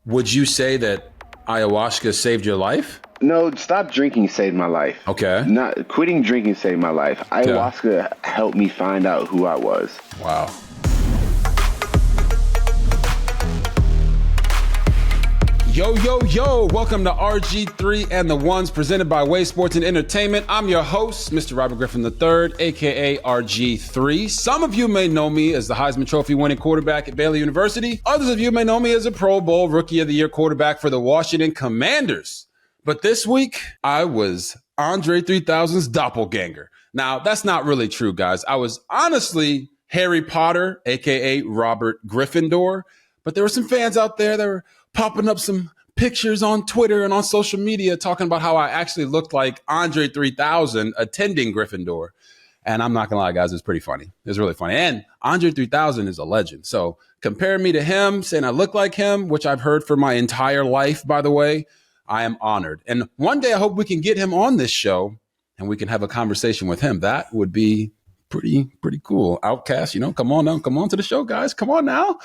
Would you say that ayahuasca saved your life? No, stop drinking saved my life. Okay. Not quitting drinking saved my life. Ayahuasca helped me find out who I was. Wow. Yo, yo, yo. Welcome to RG3 and The Ones, presented by Way Sports and Entertainment. I'm your host, Mr. Robert Griffin III, a.k.a. RG3. Some of you may know me as the Heisman Trophy winning quarterback at Baylor University. Others of you may know me as a Pro Bowl Rookie of the Year quarterback for the Washington Commanders. But this week, I was Andre 3000's doppelganger. Now, that's not really true, guys. I was honestly Harry Potter, a.k.a. Robert Gryffindor. But there were some fans out there that were popping up some pictures on Twitter and on social media talking about how I actually looked like Andre 3000 attending Gryffindor. And I'm not going to lie, guys, it's pretty funny. It's really funny. And Andre 3000 is a legend. So comparing me to him, saying I look like him, which I've heard for my entire life, by the way, I am honored. And one day I hope we can get him on this show and we can have a conversation with him. That would be pretty cool. Outcast, come on now. Come on to the show, guys. Come on now.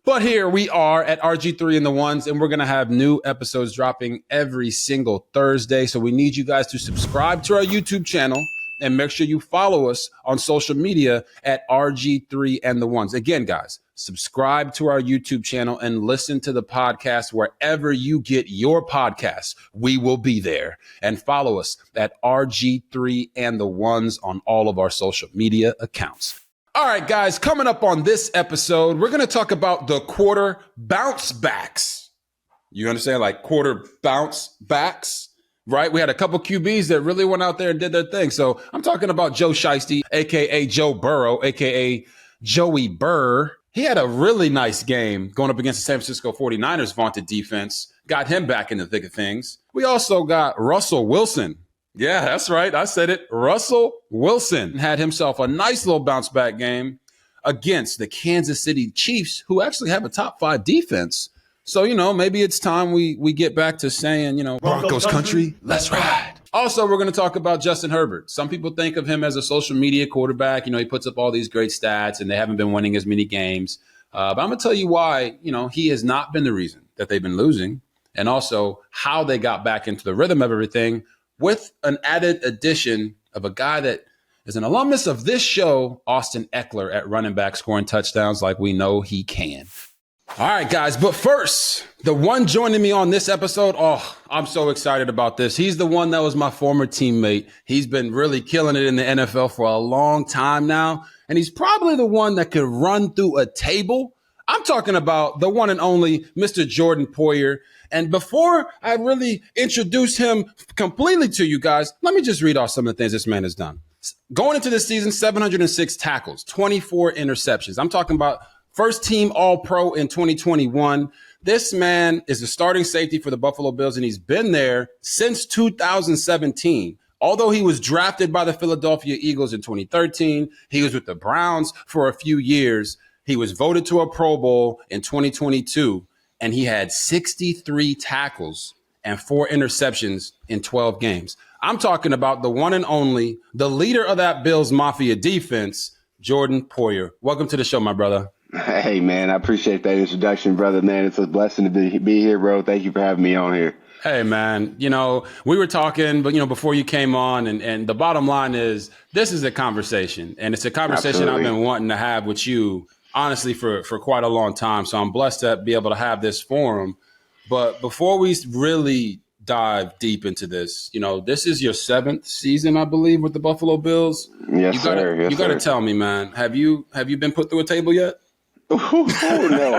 But here we are at RG3 and The Ones, and we're going to have new episodes dropping every single Thursday. So we need you guys to subscribe to our YouTube channel and make sure you follow us on social media at RG3 and The Ones. Again, guys, subscribe to our YouTube channel and listen to the podcast wherever you get your podcasts. We will be there. And follow us at RG3 and The Ones on all of our social media accounts. All right, guys, coming up on this episode, we're going to talk about the quarter bounce backs. You understand? Like quarter bounce backs, right? We had a couple QBs that really went out there and did their thing. So I'm talking about Joe Shiesty, a.k.a. Joe Burrow, a.k.a. Joey Burr. He had a really nice game going up against the San Francisco 49ers vaunted defense. Got him back in the thick of things. We also got Russel Wilson. Yeah, that's right. I said it. Russel Wilson had himself a nice little bounce back game against the Kansas City Chiefs, who actually have a top 5 defense. So, maybe it's time we get back to saying, Broncos country, let's ride. Also, we're going to talk about Justin Herbert. Some people think of him as a social media quarterback. He puts up all these great stats and they haven't been winning as many games. But I'm going to tell you why, he has not been the reason that they've been losing, and also how they got back into the rhythm of everything, with an added addition of a guy that is an alumnus of this show, Austin Eckler, at running back, scoring touchdowns like we know he can. All right, guys, but first, the one joining me on this episode, I'm so excited about this. He's the one that was my former teammate. He's been really killing it in the NFL for a long time now, and he's probably the one that could run through a table. I'm talking about the one and only Mr. Jordan Poyer. And before I really introduce him completely to you guys, let me just read off some of the things this man has done. Going into this season, 706 tackles, 24 interceptions. I'm talking about first team All-Pro in 2021. This man is the starting safety for the Buffalo Bills, and he's been there since 2017. Although he was drafted by the Philadelphia Eagles in 2013, he was with the Browns for a few years. He was voted to a Pro Bowl in 2022. And he had 63 tackles and 4 interceptions in 12 games. I'm talking about the one and only, the leader of that Bills Mafia defense, Jordan Poyer. Welcome to the show, my brother. Hey, man, I appreciate that introduction, brother, man. It's a blessing to be here, bro. Thank you for having me on here. Hey, man, we were talking, but, before you came on, and the bottom line is this is a conversation, and it's a conversation Absolutely. I've been wanting to have with you, honestly, for quite a long time. So I'm blessed to be able to have this forum. But before we really dive deep into this, this is your 7th season, I believe, with the Buffalo Bills. Yes, sir. You got to tell me, man, have you been put through a table yet? Oh no!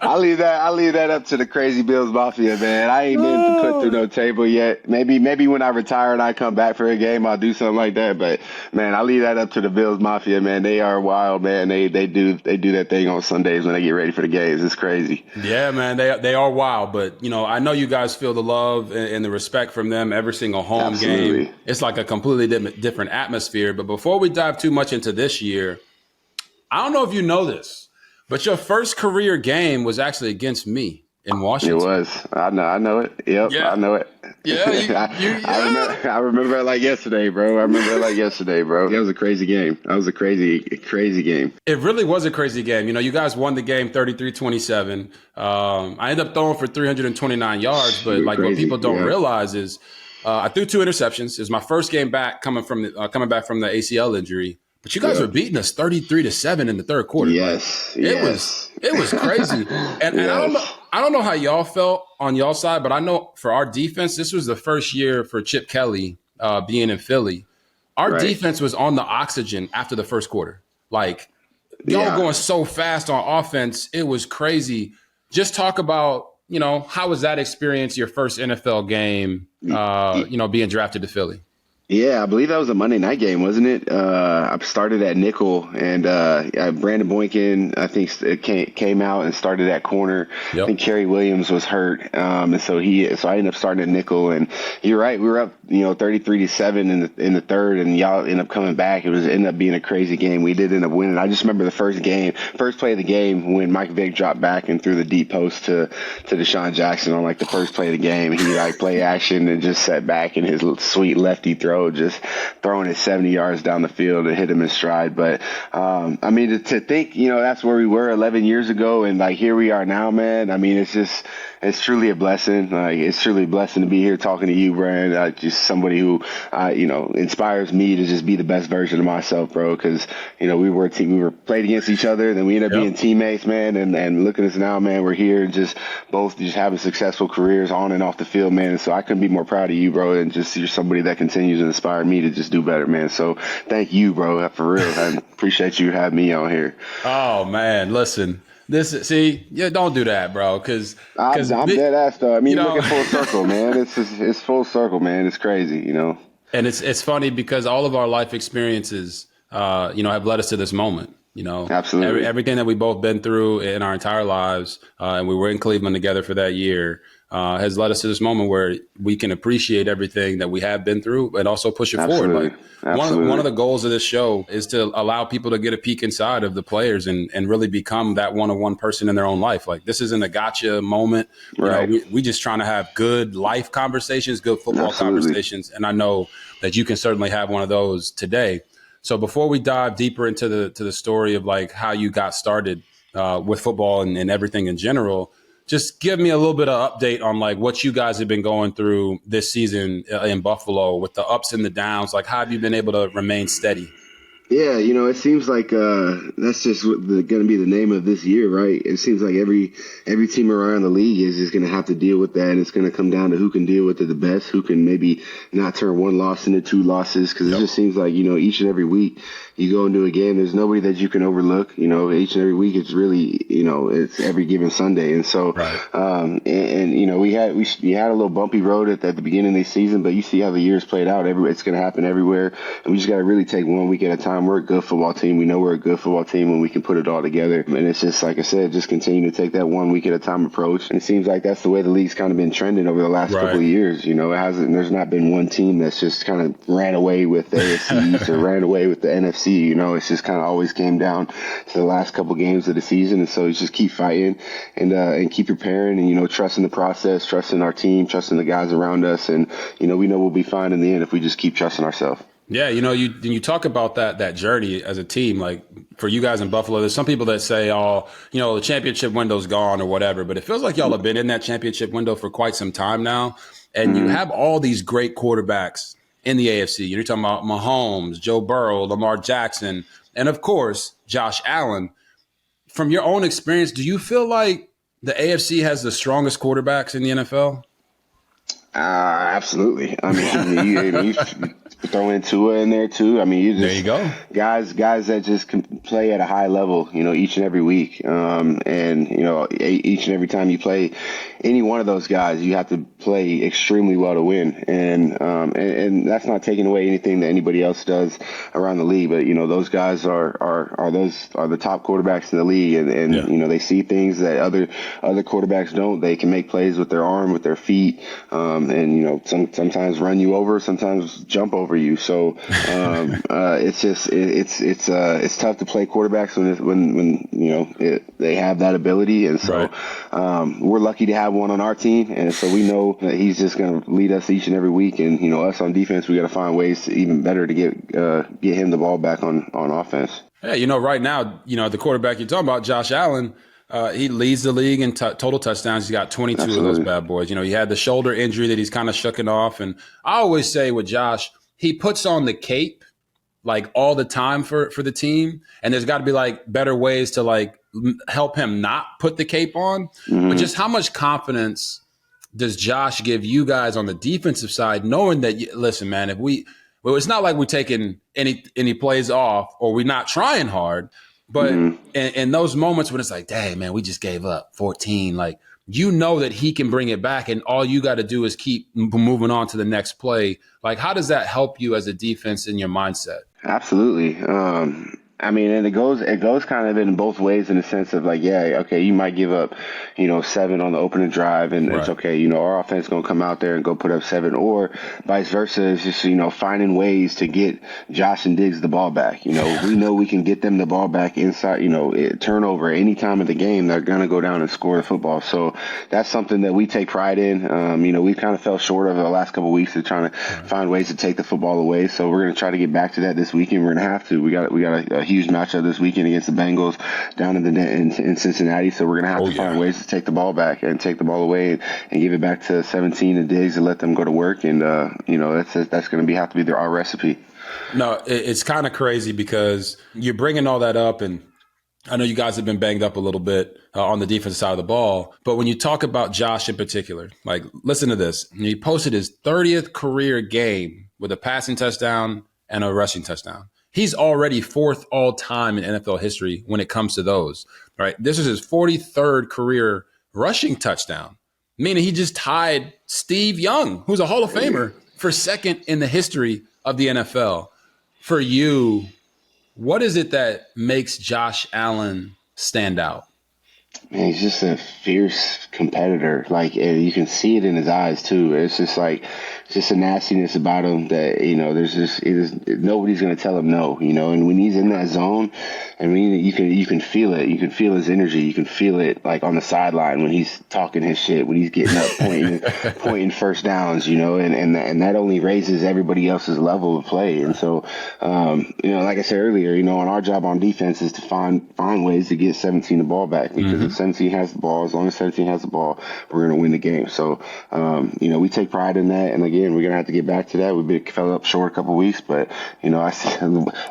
I'll leave that up to the crazy Bills Mafia, man. I ain't been put through no table yet. Maybe when I retire and I come back for a game, I'll do something like that. But man, I leave that up to the Bills Mafia, man. They are wild, man. They do that thing on Sundays when they get ready for the games. It's crazy. Yeah, man. They are wild, but I know you guys feel the love and the respect from them every single home Absolutely. Game. It's like a completely different atmosphere. But before we dive too much into this year, I don't know if you know this, but your first career game was actually against me. in It Washington. was. I know it. Yep, Yeah. I know it. Yeah, I remember it like yesterday, bro. I remember it like yesterday, bro. That was a crazy game. That was a crazy game. It really was a crazy game. You guys won the game 33-27. I ended up throwing for 329 yards, but like what Crazy. people don't Yeah. realize is I threw 2 interceptions. It was my first game back coming back from the ACL injury. But you guys were beating us 33-7 in the third quarter. Yes. Like, it was crazy. And I don't know how y'all felt on y'all side, but I know for our defense, this was the first year for Chip Kelly being in Philly. Our defense was on the oxygen after the first quarter. Like, y'all going so fast on offense, it was crazy. Just talk about, how was that experience, your first NFL game, being drafted to Philly? Yeah, I believe that was a Monday night game, wasn't it? I started at nickel, and Brandon Boykin, I think, came out and started at corner. Yep. I think Kerry Williams was hurt, and so I ended up starting at nickel. And you're right, we were up, 33-7 in the third, and y'all ended up coming back. It ended up being a crazy game. We did end up winning. I just remember the first play of the game when Mike Vick dropped back and threw the deep post to Deshaun Jackson on like the first play of the game. He like play action and just sat back in his sweet lefty throw, just throwing it 70 yards down the field and hit him in stride. But I mean, to think, that's where we were 11 years ago, and like here we are now, man. I mean, it's truly a blessing. Like, it's truly a blessing to be here talking to you, Brian. Just somebody who, inspires me to just be the best version of myself, bro. Because we were played against each other, then we ended up being teammates, man. And look at us now, man. We're here, both having successful careers on and off the field, man. And so I couldn't be more proud of you, bro. And just you're somebody that continues to inspire me to just do better, man. So thank you, bro, for real. I appreciate you having me on here. Oh man, listen. Don't do that, bro. Because I'm dead ass though. I mean, look at full circle, man. It's full circle, man. It's crazy, And it's funny because all of our life experiences, have led us to this moment. Absolutely. Everything that we both been through in our entire lives, and we were in Cleveland together for that year, has led us to this moment where we can appreciate everything that we have been through and also push it forward. Like one of the goals of this show is to allow people to get a peek inside of the players and really become that one-on-one person in their own life. Like, this isn't a gotcha moment. Right. We just trying to have good life conversations, good football conversations. And I know that you can certainly have one of those today. So before we dive deeper into the story of like how you got started with football and everything in general, just give me a little bit of update on like what you guys have been going through this season in Buffalo with the ups and the downs. Like, how have you been able to remain steady? Yeah, it seems like that's just going to be the name of this year, right? It seems like every team around the league is just going to have to deal with that, and it's going to come down to who can deal with it the best, who can maybe not turn one loss into two losses, because it just seems like, each and every week you go into a game, there's nobody that you can overlook. Each and every week it's really, it's every given Sunday, and so we had a little bumpy road at the beginning of the season, but you see how the year's played out. It's going to happen everywhere, and we just got to really take one week at a time. We're a good football team. We know we're a good football team when we can put it all together. And it's just, like I said, just continue to take that 1 week at a time approach. And it seems like that's the way the league's kind of been trending over the last couple of years. There's not been one team that's just kind of ran away with the AFC East or ran away with the NFC. It's just kind of always came down to the last couple games of the season. And so it's just keep fighting and keep preparing and, trusting the process, trusting our team, trusting the guys around us. And, we know we'll be fine in the end if we just keep trusting ourselves. Yeah, you talk about that journey as a team, like for you guys in Buffalo, there's some people that say, oh, the championship window's gone or whatever, but it feels like y'all have been in that championship window for quite some time now. And you have all these great quarterbacks in the AFC. You're talking about Mahomes, Joe Burrow, Lamar Jackson, and of course, Josh Allen. From your own experience, do you feel like the AFC has the strongest quarterbacks in the NFL? Absolutely. I mean, you throw in Tua in there too. I mean, there you go. Guys that just can play at a high level, each and every week. And each and every time you play any one of those guys, you have to play extremely well to win. And that's not taking away anything that anybody else does around the league. But, those guys are the top quarterbacks in the league. And they see things that other quarterbacks don't. They can make plays with their arm, with their feet. and sometimes run you over, sometimes jump over you. So it's just it's tough to play quarterbacks when they have that ability, and so we're lucky to have one on our team, and so we know that he's just going to lead us each and every week. And us on defense, we got to find ways to even better to get him the ball back on offense. Yeah, right now, the quarterback you're talking about, Josh Allen, he leads the league in total touchdowns. He's got 22 Absolutely. of those bad boys. He had the shoulder injury that he's kind of shucking off. And I always say with Josh, he puts on the cape like all the time for the team. And there's got to be like better ways to like help him not put the cape on. But just how much confidence does Josh give you guys on the defensive side, knowing that, listen, man, it's not like we're taking any plays off or we're not trying hard. But in those moments when it's like, dang, man, we just gave up 14, like, that he can bring it back and all you got to do is keep moving on to the next play. Like, how does that help you as a defense in your mindset? Absolutely. And it goes kind of in both ways in the sense of like, yeah, okay, you might give up, 7 on the opening drive, and it's okay, our offense going to come out there and go put up 7, or vice versa. It's just, finding ways to get Josh and Diggs the ball back. We know we can get them the ball back inside, turnover any time of the game. They're going to go down and score the football. So that's something that we take pride in. We kind of fell short of the last couple of weeks of trying to find ways to take the football away. So we're going to try to get back to that this weekend. We're going to have to. We got a huge matchup this weekend against the Bengals down in Cincinnati. So we're going to have to find ways to take the ball back and take the ball away and give it back to 17 and Diggs and let them go to work. And, that's going to have to be our recipe. No, it's kind of crazy because you're bringing all that up, and I know you guys have been banged up a little bit on the defensive side of the ball. But when you talk about Josh in particular, like, listen to this. He posted his 30th career game with a passing touchdown and a rushing touchdown. He's already 4th all time in NFL history when it comes to those, right? This is his 43rd career rushing touchdown, meaning he just tied Steve Young, who's a Hall of Famer, for 2nd in the history of the NFL. For you, what is it that makes Josh Allen stand out? Man, he's just a fierce competitor. Like, and you can see it in his eyes too. It's just like, it's just a nastiness about him that, nobody's going to tell him no, and when he's in that zone, I mean, you can feel it. You can feel his energy. You can feel it like on the sideline when he's talking his shit, when he's getting up, pointing first downs, and that only raises everybody else's level of play. And so, like I said earlier, on our job on defense is to find ways to get 17 the ball back, because if 17 has the ball, as long as 17 has the ball, we're going to win the game. So, we take pride in that. And again, we're going to have to get back to that. We've fell up short a couple of weeks, but,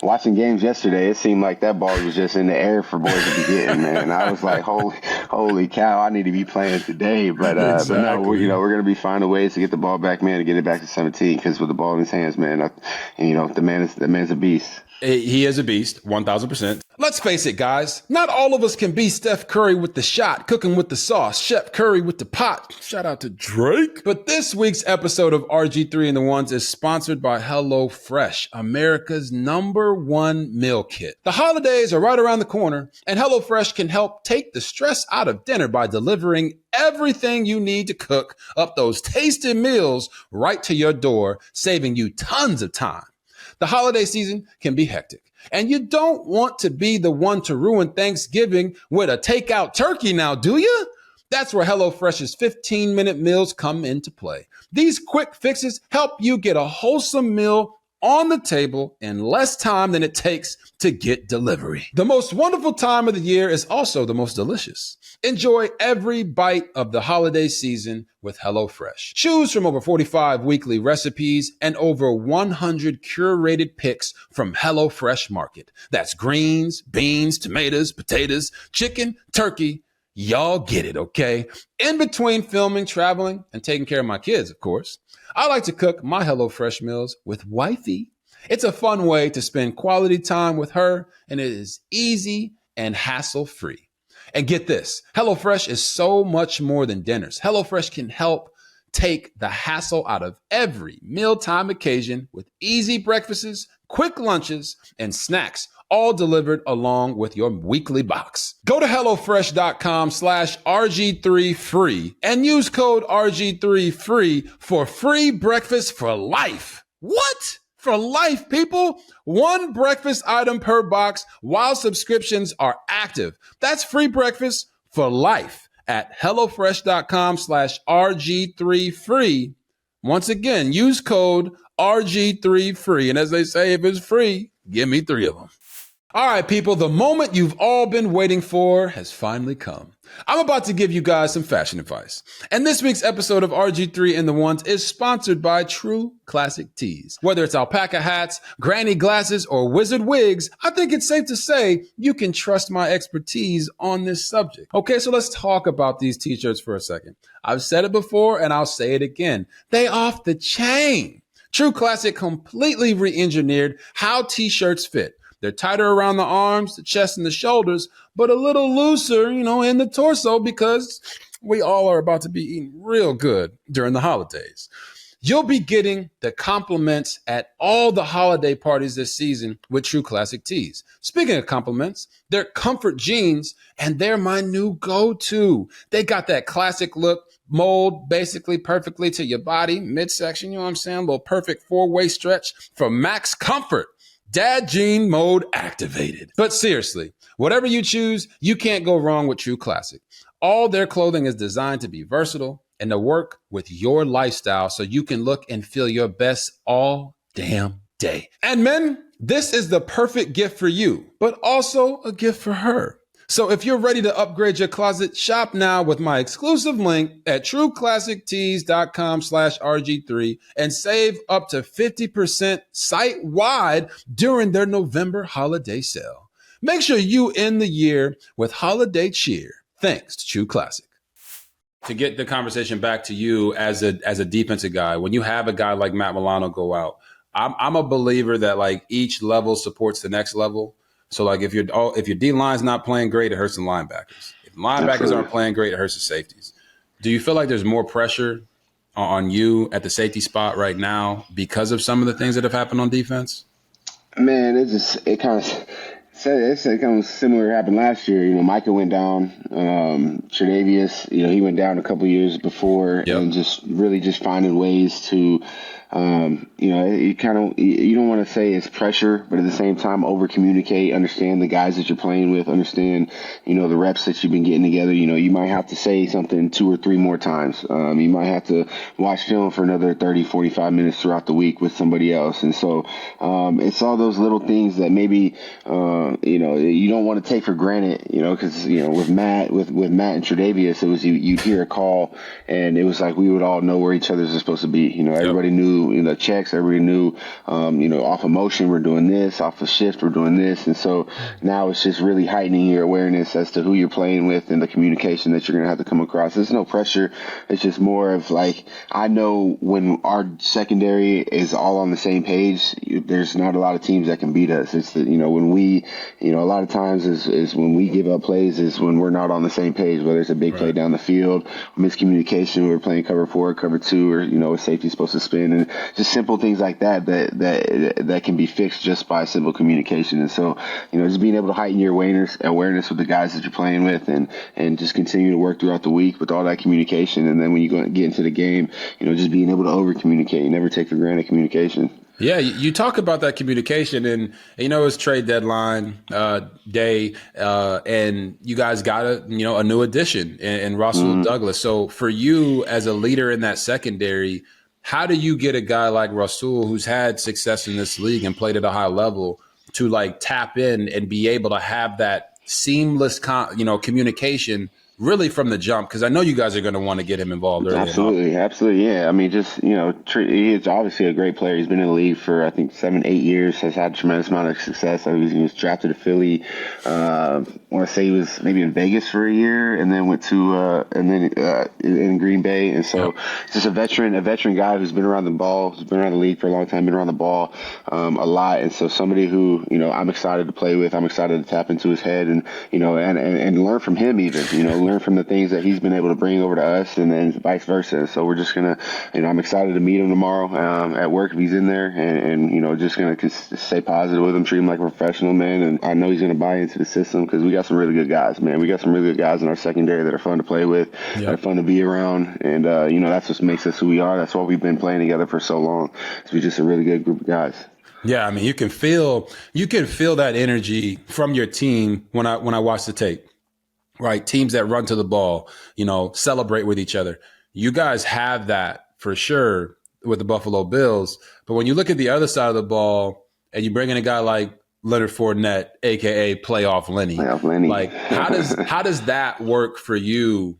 watching games yesterday, it seemed like that ball was just in the air for boys to be getting, man. I was like, holy cow, I need to be playing today. But no, we're going to be finding ways to get the ball back, man, to get it back to 17, because with the ball in his hands, man, the man's a beast. He is a beast, 1,000%. Let's face it, guys. Not all of us can be Steph Curry with the shot, cooking with the sauce, Chef Curry with the pot. Shout out to Drake. But this week's episode of RG3 and The Ones is sponsored by HelloFresh, America's #1 meal kit. The holidays are right around the corner, and HelloFresh can help take the stress out of dinner by delivering everything you need to cook up those tasty meals right to your door, saving you tons of time. The holiday season can be hectic, and you don't want to be the one to ruin Thanksgiving with a takeout turkey now, do you? That's where HelloFresh's 15-minute meals come into play. These quick fixes help you get a wholesome meal on the table in less time than it takes to get delivery. The most wonderful time of the year is also the most delicious. Enjoy every bite of the holiday season with HelloFresh. Choose from over 45 weekly recipes and over 100 curated picks from HelloFresh Market. That's greens, beans, tomatoes, potatoes, chicken, turkey. Y'all get it, okay? In between filming, traveling, and taking care of my kids, of course, I like to cook my HelloFresh meals with wifey. It's a fun way to spend quality time with her, and it is easy and hassle-free. And get this, HelloFresh is so much more than dinners. HelloFresh can help take the hassle out of every mealtime occasion with easy breakfasts, quick lunches, and snacks, all delivered along with your weekly box. Go to HelloFresh.com/RG3free and use code RG3free for free breakfast for life. What? For life, people. One breakfast item per box while subscriptions are active. That's free breakfast for life at HelloFresh.com/RG3free. Once again, use code RG3free. And as they say, if it's free, give me 3 of them. All right, people, the moment you've all been waiting for has finally come. I'm about to give you guys some fashion advice. And this week's episode of RG3 and The Ones is sponsored by True Classic Tees. Whether it's alpaca hats, granny glasses, or wizard wigs, I think it's safe to say you can trust my expertise on this subject. Okay, so let's talk about these t-shirts for a second. I've said it before and I'll say it again. They off the chain. True Classic completely re-engineered how t-shirts fit. They're tighter around the arms, the chest, and the shoulders, but a little looser, in the torso because we all are about to be eating real good during the holidays. You'll be getting the compliments at all the holiday parties this season with True Classic Tees. Speaking of compliments, they're comfort jeans, and they're my new go-to. They got that classic look, mold basically perfectly to your body, midsection, a little perfect 4-way stretch for max comfort. Dad jean mode activated. But seriously, whatever you choose, you can't go wrong with True Classic. All their clothing is designed to be versatile and to work with your lifestyle so you can look and feel your best all damn day. And men, this is the perfect gift for you, but also a gift for her. So if you're ready to upgrade your closet, shop now with my exclusive link at trueclassictees.com/RG3 and save up to 50% site-wide during their November holiday sale. Make sure you end the year with holiday cheer, thanks to True Classic. To get the conversation back to you as a defensive guy, when you have a guy like Matt Milano go out, I'm a believer that like each level supports the next level. So like if your D line's not playing great, it hurts the linebackers. If the linebackers aren't playing great, it hurts the safeties. Do you feel like there's more pressure on you at the safety spot right now because of some of the things that have happened on defense? Man, it kind of similar happened last year. Micah went down. Tre'Davious, he went down a couple years before, and just finding ways to. You don't want to say it's pressure, but at the same time, over communicate, understand the guys that you're playing with, understand, the reps that you've been getting together. You might have to say something 2 or 3 more times. You might have to watch film for another 30, 45 minutes throughout the week with somebody else. And so, it's all those little things that maybe, you don't want to take for granted, because, with Matt and Tre'Davious, it was, you'd hear a call and it was like, we would all know where each other's supposed to be. Everybody knew, the checks, everybody knew, off of motion, we're doing this, off of shift, we're doing this. And so now it's just really heightening your awareness as to who you're playing with and the communication that you're going to have to come across. There's no pressure. It's just more of like, I know when our secondary is all on the same page, there's not a lot of teams that can beat us. It's that, when we, a lot of times is when we give up plays is when we're not on the same page, whether it's a big play down the field, miscommunication, we're playing cover 4, cover 2, or, a safety's supposed to spin, and just simple things like that can be fixed just by simple communication. And so, just being able to heighten your awareness with the guys that you're playing with, and just continue to work throughout the week with all that communication. And then when you get into the game, just being able to over communicate, never take for granted communication. Yeah, you talk about that communication, and it's trade deadline day, and you guys got a new addition in Russell Douglas. So for you as a leader in that secondary, how do you get a guy like Rasul, who's had success in this league and played at a high level, to like tap in and be able to have that seamless communication really from the jump? Because I know you guys are going to want to get him involved early. Absolutely. Yeah. I mean, he's obviously a great player. He's been in the league for, I think, 7-8 years, has had a tremendous amount of success. He was drafted to Philly. I want to say he was maybe in Vegas for a year and then went to, in Green Bay. And so just a veteran guy who's been around the ball, who's been around the league for a long time, been around the ball a lot. And so somebody who, I'm excited to play with, I'm excited to tap into his head and learn from him even, learn from the things that he's been able to bring over to us, and then vice versa. So we're just gonna, I'm excited to meet him tomorrow at work if he's in there, and just gonna stay positive with him, treat him like a professional, man. And I know he's gonna buy into the system because we got some really good guys, man. We got some really good guys in our secondary that are fun to play with, that are fun to be around, and that's what makes us who we are. That's why we've been playing together for so long. We're just a really good group of guys. Yeah, I mean, you can feel that energy from your team when I watch the tape, right? Teams that run to the ball, celebrate with each other. You guys have that for sure with the Buffalo Bills. But when you look at the other side of the ball and you bring in a guy like Leonard Fournette, aka Playoff Lenny, like how does that work for you?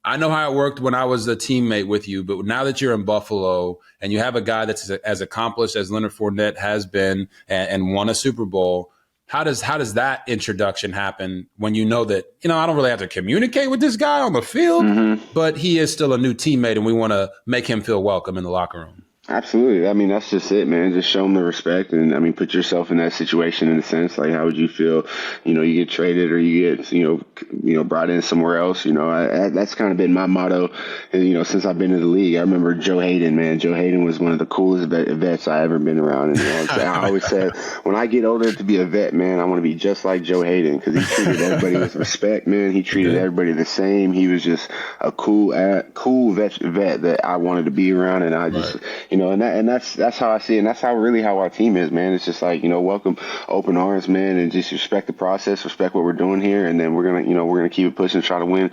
I know how it worked when I was a teammate with you, but now that you're in Buffalo and you have a guy that's as accomplished as Leonard Fournette has been and won a Super Bowl, how does that introduction happen when you know that, I don't really have to communicate with this guy on the field, but he is still a new teammate and we want to make him feel welcome in the locker room? Absolutely. I mean, that's just it, man. Just show them the respect. And, put yourself in that situation in a sense. Like, how would you feel, you get traded or you get, brought in somewhere else? That's kind of been my motto, since I've been in the league. I remember Joe Hayden, man. Joe Hayden was one of the coolest vets I ever been around. And, I always said, when I get older to be a vet, man, I want to be just like Joe Hayden because he treated everybody with respect, man. He treated everybody the same. He was just a cool vet that I wanted to be around. And I just, and that's how I see it. And that's how our team is, man. It's just like, welcome, open arms, man, and just respect the process, respect what we're doing here. And then we're going to keep it pushing, trying to win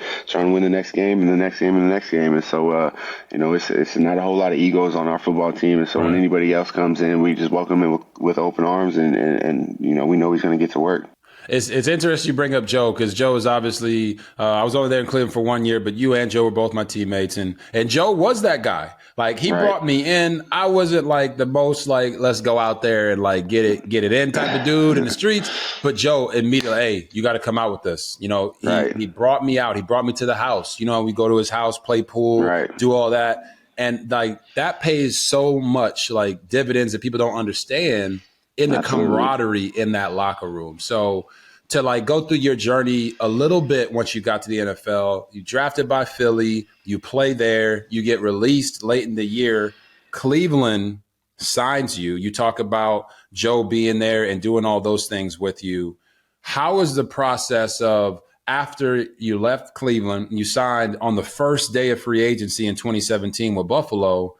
the next game and the next game and the next game. And so, it's not a whole lot of egos on our football team. And so when anybody else comes in, we just welcome him with open arms and we know he's going to get to work. It's interesting you bring up Joe because Joe is obviously I was over there in Cleveland for 1 year, but you and Joe were both my teammates, and Joe was that guy. Like he brought me in. I wasn't like the most like let's go out there and like get it in type of dude in the streets, but Joe immediately, hey, you got to come out with this. He brought me out. He brought me to the house. We go to his house, play pool, do all that, and like that pays so much like dividends that people don't understand in the camaraderie in that locker room. So to like go through your journey a little bit once you got to the NFL, you drafted by Philly, you play there, you get released late in the year. Cleveland signs you. You talk about Joe being there and doing all those things with you. How was the process of after you left Cleveland, you signed on the first day of free agency in 2017 with Buffalo,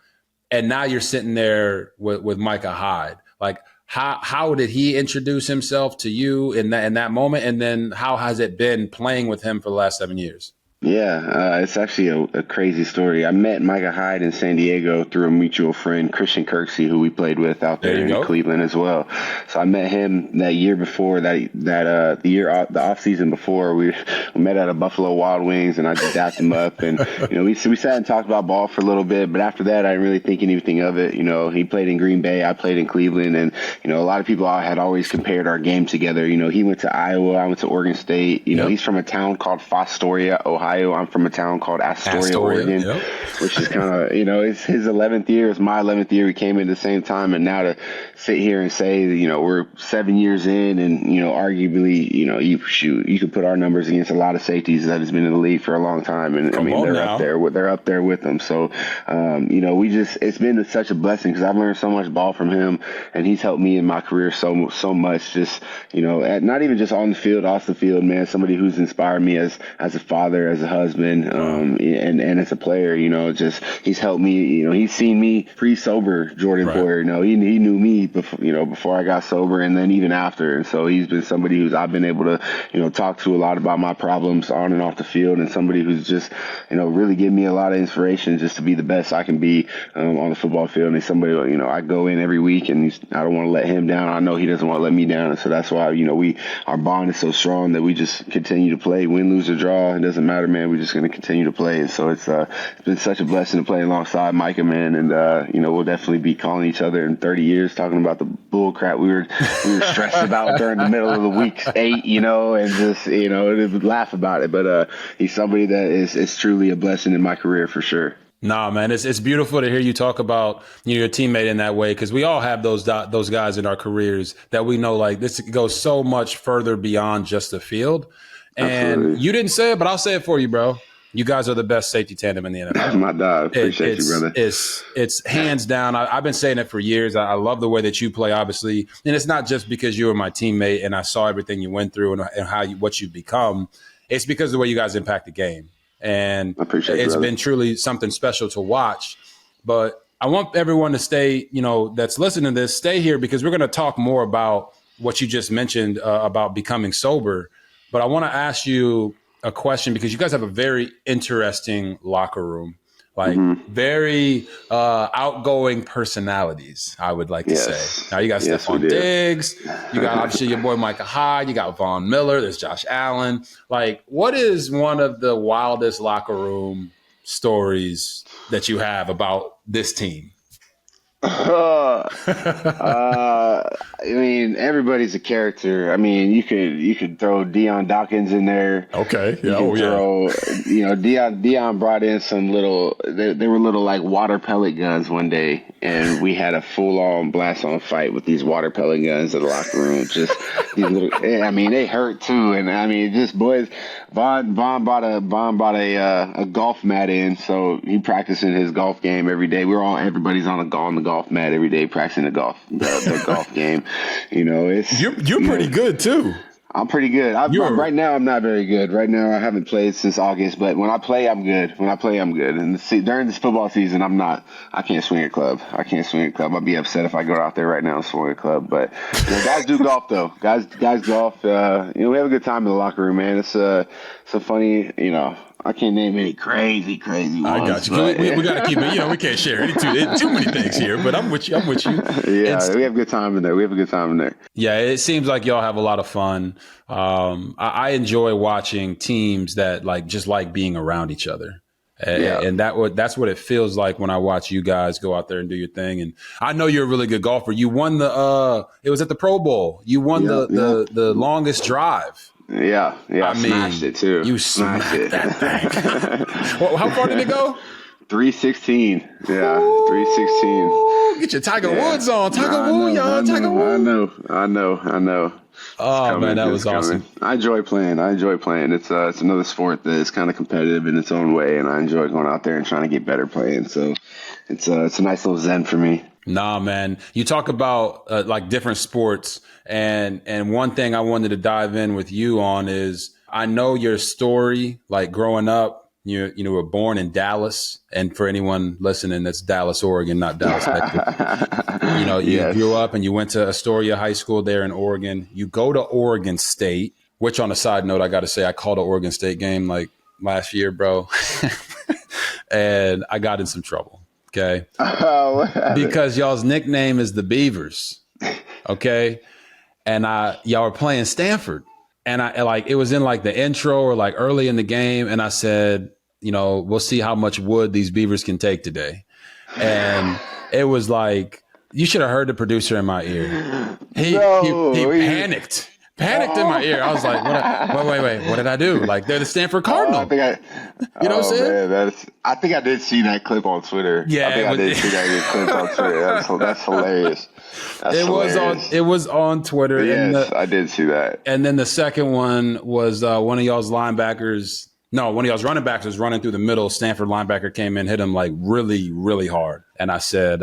and now you're sitting there with Micah Hyde? Like, how did he introduce himself to you in that moment? And then how has it been playing with him for the last 7 years? Yeah, it's actually a crazy story. I met Micah Hyde in San Diego through a mutual friend, Christian Kirksey, who we played with out there in Cleveland as well. So I met him that year before the off season before. We met at a Buffalo Wild Wings, and I just dapped him up, and we sat and talked about ball for a little bit. But after that, I didn't really think anything of it. He played in Green Bay, I played in Cleveland, and a lot of people had always compared our game together. He went to Iowa, I went to Oregon State. He's from a town called Fostoria, Ohio. I'm from a town called Astoria, Oregon, which is kind of, it's his 11th year. It's my 11th year. We came in at the same time. And now to sit here and say, that, we're 7 years in and, arguably, you could put our numbers against a lot of safeties that has been in the league for a long time. And they're up there with them. So, it's been such a blessing because I've learned so much ball from him and he's helped me in my career so much. Just, not even just on the field, off the field, man, somebody who's inspired me as a father, as a husband, and as a player, just he's helped me. He's seen me pre-sober Jordan Poyer. He knew me before I got sober, and then even after. And so he's been somebody who's I've been able to talk to a lot about my problems on and off the field, and somebody who's just really given me a lot of inspiration just to be the best I can be on the football field. And he's somebody I go in every week, and I don't want to let him down. I know he doesn't want to let me down, and so that's why our bond is so strong that we just continue to play, win, lose, or draw. It doesn't matter, man. We're just going to continue to play. And so it's been such a blessing to play alongside Micah, man. And, we'll definitely be calling each other in 30 years, talking about the bull crap we were stressed about during the middle of the week 8, and just, laugh about it. But he's somebody that is truly a blessing in my career for sure. Nah, man, it's beautiful to hear you talk about your teammate in that way, because we all have those guys in our careers that we know like this goes so much further beyond just the field. And Absolutely. you didn't say it, but I'll say it for you, bro. You guys are the best safety tandem in the NFL. My dog. Appreciate you, brother. It's hands down. I've been saying it for years. I love the way that you play, obviously. And it's not just because you were my teammate and I saw everything you went through and what you've become. It's because of the way you guys impact the game. And it's been truly something special to watch. But I want everyone to stay, that's listening to this, stay here because we're going to talk more about what you just mentioned about becoming sober. But I want to ask you a question because you guys have a very interesting locker room, like very outgoing personalities, I would like to say. Now you got Stephon Diggs, you got obviously your boy Micah Hyde, you got Von Miller, there's Josh Allen. Like, what is one of the wildest locker room stories that you have about this team? I mean, everybody's a character. I mean, you could throw Deion Dawkins in there. Okay. Yeah. Deion brought in some they were little like water pellet guns one day, and we had a full on blast on fight with these water pellet guns in the locker room. Just these little. I mean, they hurt too, and I mean, just boys. Von brought a golf mat in, so he practicing his golf game every day. Everybody's on the golf mat every day practicing the golf game. You're pretty good too. I'm pretty good. Right now, I'm not very good. Right now, I haven't played since August, but when I play, I'm good. And during this football season, I'm not. I can't swing a club. I'll be upset if I go out there right now and swing a club. But guys do golf, though. Guys golf. We have a good time in the locker room, man. It's a funny, I can't name any crazy ones. I got you. But, we got to keep it. We can't share too many things here. But I'm with you. Yeah, we have a good time in there. Yeah, it seems like y'all have a lot of fun. I enjoy watching teams that just like being around each other. And that's what it feels like when I watch you guys go out there and do your thing. And I know you're a really good golfer. You won it was at the Pro Bowl. You won the longest drive. Yeah. I smashed it too. You smashed it. That thing. Well, how far did it go? 316. Yeah, 316. Get your Tiger Woods on. Tiger Woods. I know. Oh, man, that was awesome. I enjoy playing. It's another sport that is kind of competitive in its own way, and I enjoy going out there and trying to get better playing. So it's a nice little zen for me. Nah, man. You talk about different sports, and one thing I wanted to dive in with you on is I know your story, like growing up. You were born in Dallas, and for anyone listening, that's Dallas, Oregon, not Dallas, Texas. You grew up and you went to Astoria High School there in Oregon. You go to Oregon State, which on a side note, I got to say, I called an Oregon State game last year, bro, and I got in some trouble. Okay, because y'all's nickname is the Beavers. Okay, and y'all were playing Stanford, and it was in the intro or early in the game, and I said, we'll see how much wood these Beavers can take today. And it was you should have heard the producer in my ear. He panicked in my ear. I was like, wait, what did I do? They're the Stanford Cardinal. You know what I'm saying? Man, I think I did see that clip on Twitter. Yeah, I did see that clip on Twitter. That's hilarious. It was on Twitter. Yes, I did see that. And then the second one was one of y'all's linebackers. No, one of y'all's running backs was running through the middle. Stanford linebacker came in, hit him really, really hard. And I said,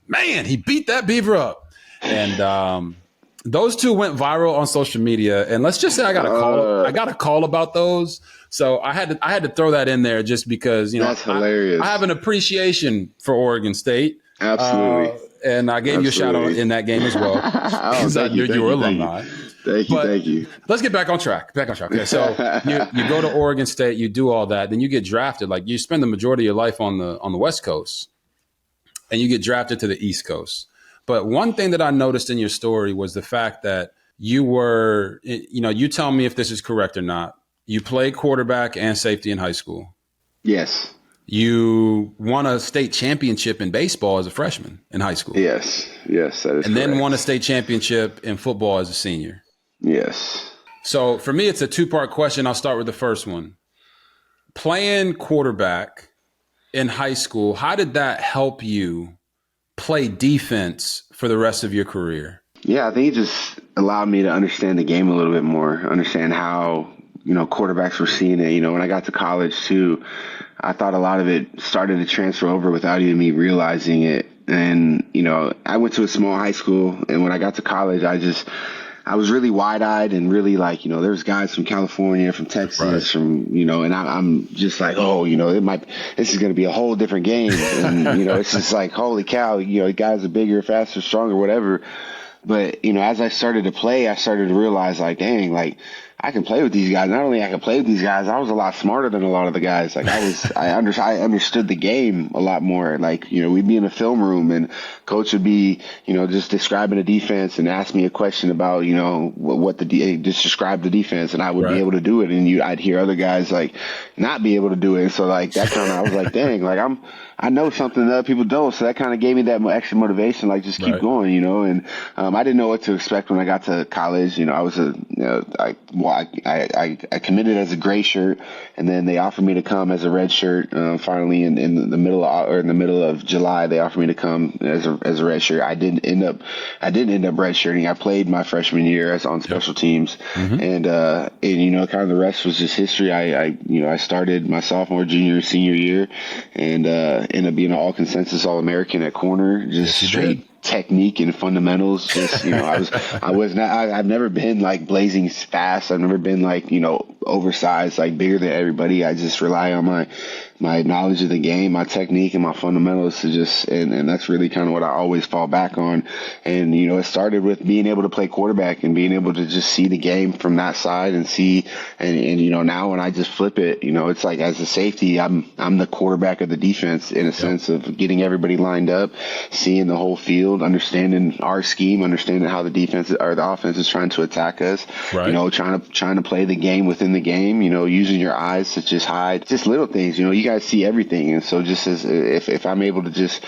man, he beat that Beaver up. And those two went viral on social media. And let's just say I got a call about those. So I had to throw that in there just because, that's hilarious. I have an appreciation for Oregon State. Absolutely. And I gave you a shout out in that game as well. You were alumni. Thank you. Let's get back on track. Okay, so you go to Oregon State, you do all that, then you get drafted. You spend the majority of your life on the West Coast, and you get drafted to the East Coast. But one thing that I noticed in your story was the fact that you were, you tell me if this is correct or not. You played quarterback and safety in high school. Yes. You won a state championship in baseball as a freshman in high school. Yes, that is correct. And then won a state championship in football as a senior. Yes. So for me, it's a two-part question. I'll start with the first one. Playing quarterback in high school, how did that help you play defense for the rest of your career? Yeah, I think it just allowed me to understand the game a little bit more, understand how quarterbacks were seeing it. When I got to college too, I thought a lot of it started to transfer over without even me realizing it. And, I went to a small high school, and when I got to college, I was really wide-eyed and really like, there's guys from California, from Texas, Right. from, and I'm just like, this is going to be a whole different game. And, it's just like, holy cow, guys are bigger, faster, stronger, whatever. But, as I started to play, I started to realize like, dang, like I can play with these guys. Not only I can play with these guys, I was a lot smarter than a lot of the guys. Like I understood the game a lot more. Like, we'd be in a film room and coach would be, just describing a defense and ask me a question about, just describe the defense, and I would Right. be able to do it. And I'd hear other guys like not be able to do it. And so like that kind of, I was like, dang, like I know something that other people don't. So that kind of gave me that extra motivation, like just keep Right. going, and I didn't know what to expect when I got to college. I was I committed as a gray shirt, and then they offered me to come as a red shirt. Finally, in the middle of July, they offered me to come as a red shirt. I didn't end up redshirting. I played my freshman year on special teams, and kind of the rest was just history. I started my sophomore, junior, senior year, and ended up being an all consensus All-American at corner. Just straight technique and fundamentals. Just I've never been like blazing fast. I've never been like oversized, like bigger than everybody. I just rely on my knowledge of the game, my technique, and my fundamentals to just and that's really kind of what I always fall back on. And it started with being able to play quarterback and being able to just see the game from that side and see and now when I just flip it, it's like as a safety, I'm the quarterback of the defense in a sense of getting everybody lined up, seeing the whole field, understanding our scheme, understanding how the defense or the offense is trying to attack us. Right. Trying to play the game within the game. Using your eyes to just hide just little things. You guys see everything, and so just as if I'm able to just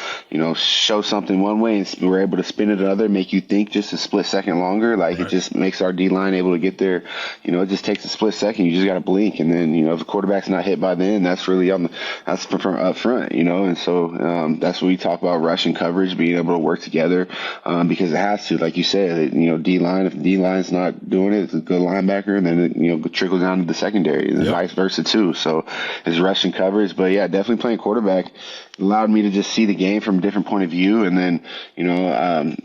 show something one way and we're able to spin it another, make you think just a split second longer, like it just makes our D line able to get there. It just takes a split second. You just got to blink, and then if the quarterback's not hit by then, that's really that's from up front. And so that's what we talk about, rushing coverage, being able to work together because it has to, like you said, D line. If the D line's not doing it, it's a good linebacker, and then it trickles down to the secondary, and vice versa too. So it's rushing coverage, but yeah, definitely playing quarterback allowed me to just see the game from a different point of view. And then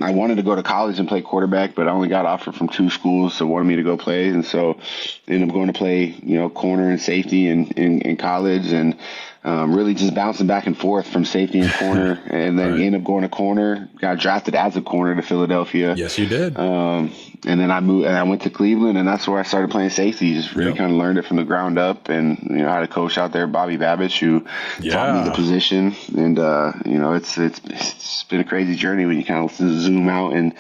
I wanted to go to college and play quarterback, but I only got offered from 2 schools that wanted me to go play, and so I ended up going to play corner and safety in college, and really just bouncing back and forth from safety and corner, and then ended up going to corner. Got drafted as a corner to Philadelphia. Yes, you did. And then I moved, and I went to Cleveland, and that's where I started playing safety. Just really kind of learned it from the ground up, and I had a coach out there, Bobby Babbage, who taught me the position. And it's been a crazy journey when you kind of zoom out and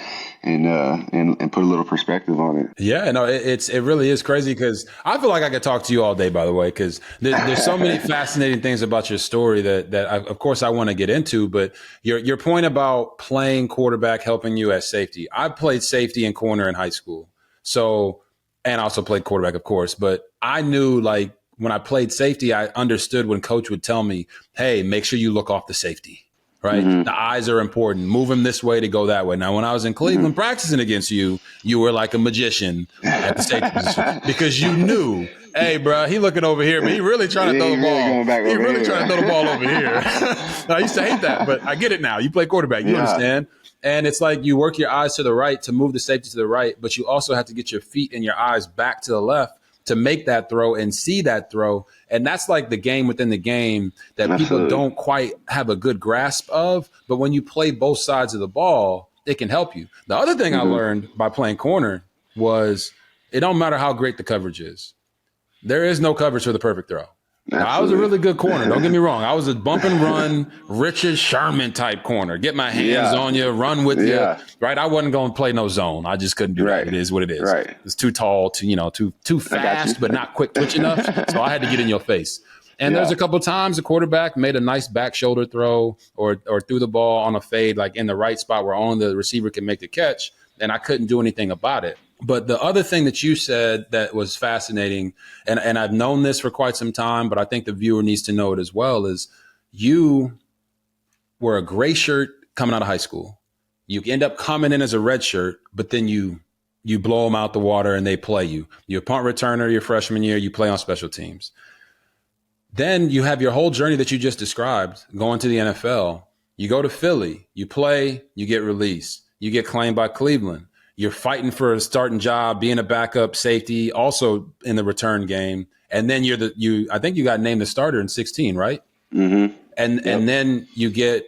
put a little perspective on it. Yeah, no, it really is crazy because I feel like I could talk to you all day, by the way, because there's so many fascinating things about your story that of course I want to get into. But your point about playing quarterback helping you as safety. I played safety and corner in high school, and also played quarterback, of course. But I knew, like, when I played safety, I understood when coach would tell me, "Hey, make sure you look off the safety." Right. The eyes are important. Move him this way to go that way. Now, when I was in Cleveland practicing against you, you were like a magician at the safety position because you knew, hey, bro, he looking over here, but he really trying to throw the ball. He really trying to throw the ball over here. I used to hate that, but I get it now. You play quarterback. You understand. And it's like you work your eyes to the right to move the safety to the right, but you also have to get your feet and your eyes back to the left to make that throw and see that throw. And that's like the game within the game that people don't quite have a good grasp of. But when you play both sides of the ball, it can help you. The other thing I learned by playing corner was it don't matter how great the coverage is. There is no coverage for the perfect throw. Now, I was a really good corner. Don't get me wrong. I was a bump and run, Richard Sherman type corner. Get my hands on you, run with you. Right? I wasn't going to play no zone. I just couldn't do that. It is what it is. It's too tall, too fast, but not quick twitch enough. So I had to get in your face. And there's a couple of times the quarterback made a nice back shoulder throw or threw the ball on a fade, like in the right spot where only the receiver can make the catch. And I couldn't do anything about it. But the other thing that you said that was fascinating, and I've known this for quite some time, but I think the viewer needs to know it as well, is you were a gray shirt coming out of high school. You end up coming in as a red shirt, but then you you blow them out the water and they play you. You're a punt returner your freshman year, you play on special teams. Then you have your whole journey that you just described, going to the NFL. You go to Philly, you play, you get released. You get claimed by Cleveland. You're fighting for a starting job, being a backup safety, also in the return game. And then I think you got named the starter in 16, right? Mm-hmm. And then you get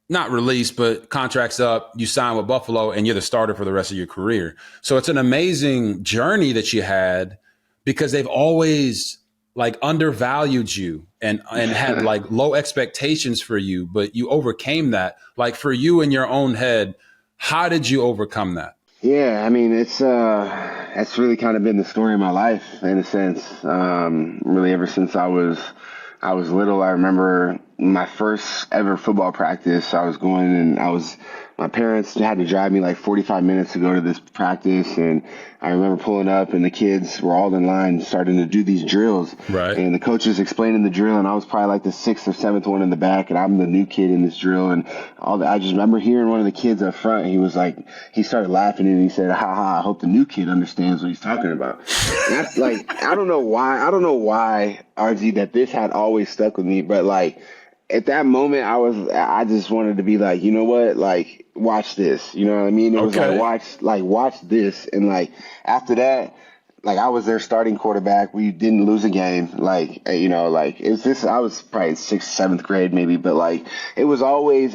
not released, but contracts up, you sign with Buffalo, and you're the starter for the rest of your career. So it's an amazing journey that you had because they've always like undervalued you and had like low expectations for you, but you overcame that. Like for you in your own head, how did you overcome that? Yeah, I mean, that's really kind of been the story of my life in a sense. Really ever since I was little. I remember my first ever football practice. I was going and my parents had to drive me like 45 minutes to go to this practice. And I remember pulling up and the kids were all in line starting to do these drills. Right. And the coach was explaining the drill and I was probably like the sixth or seventh one in the back and I'm the new kid in this drill. And I just remember hearing one of the kids up front. He started laughing and he said, "Ha ha, I hope the new kid understands what he's talking about." And that's like, I don't know why, RG, that this had always stuck with me. But like, at that moment, I just wanted to be like, you know what, like, watch this. You know what I mean? It was like, watch this. And like, after that, like, I was their starting quarterback. We didn't lose a game. Like, you know, like, I was probably in sixth, seventh grade maybe, but like, it was always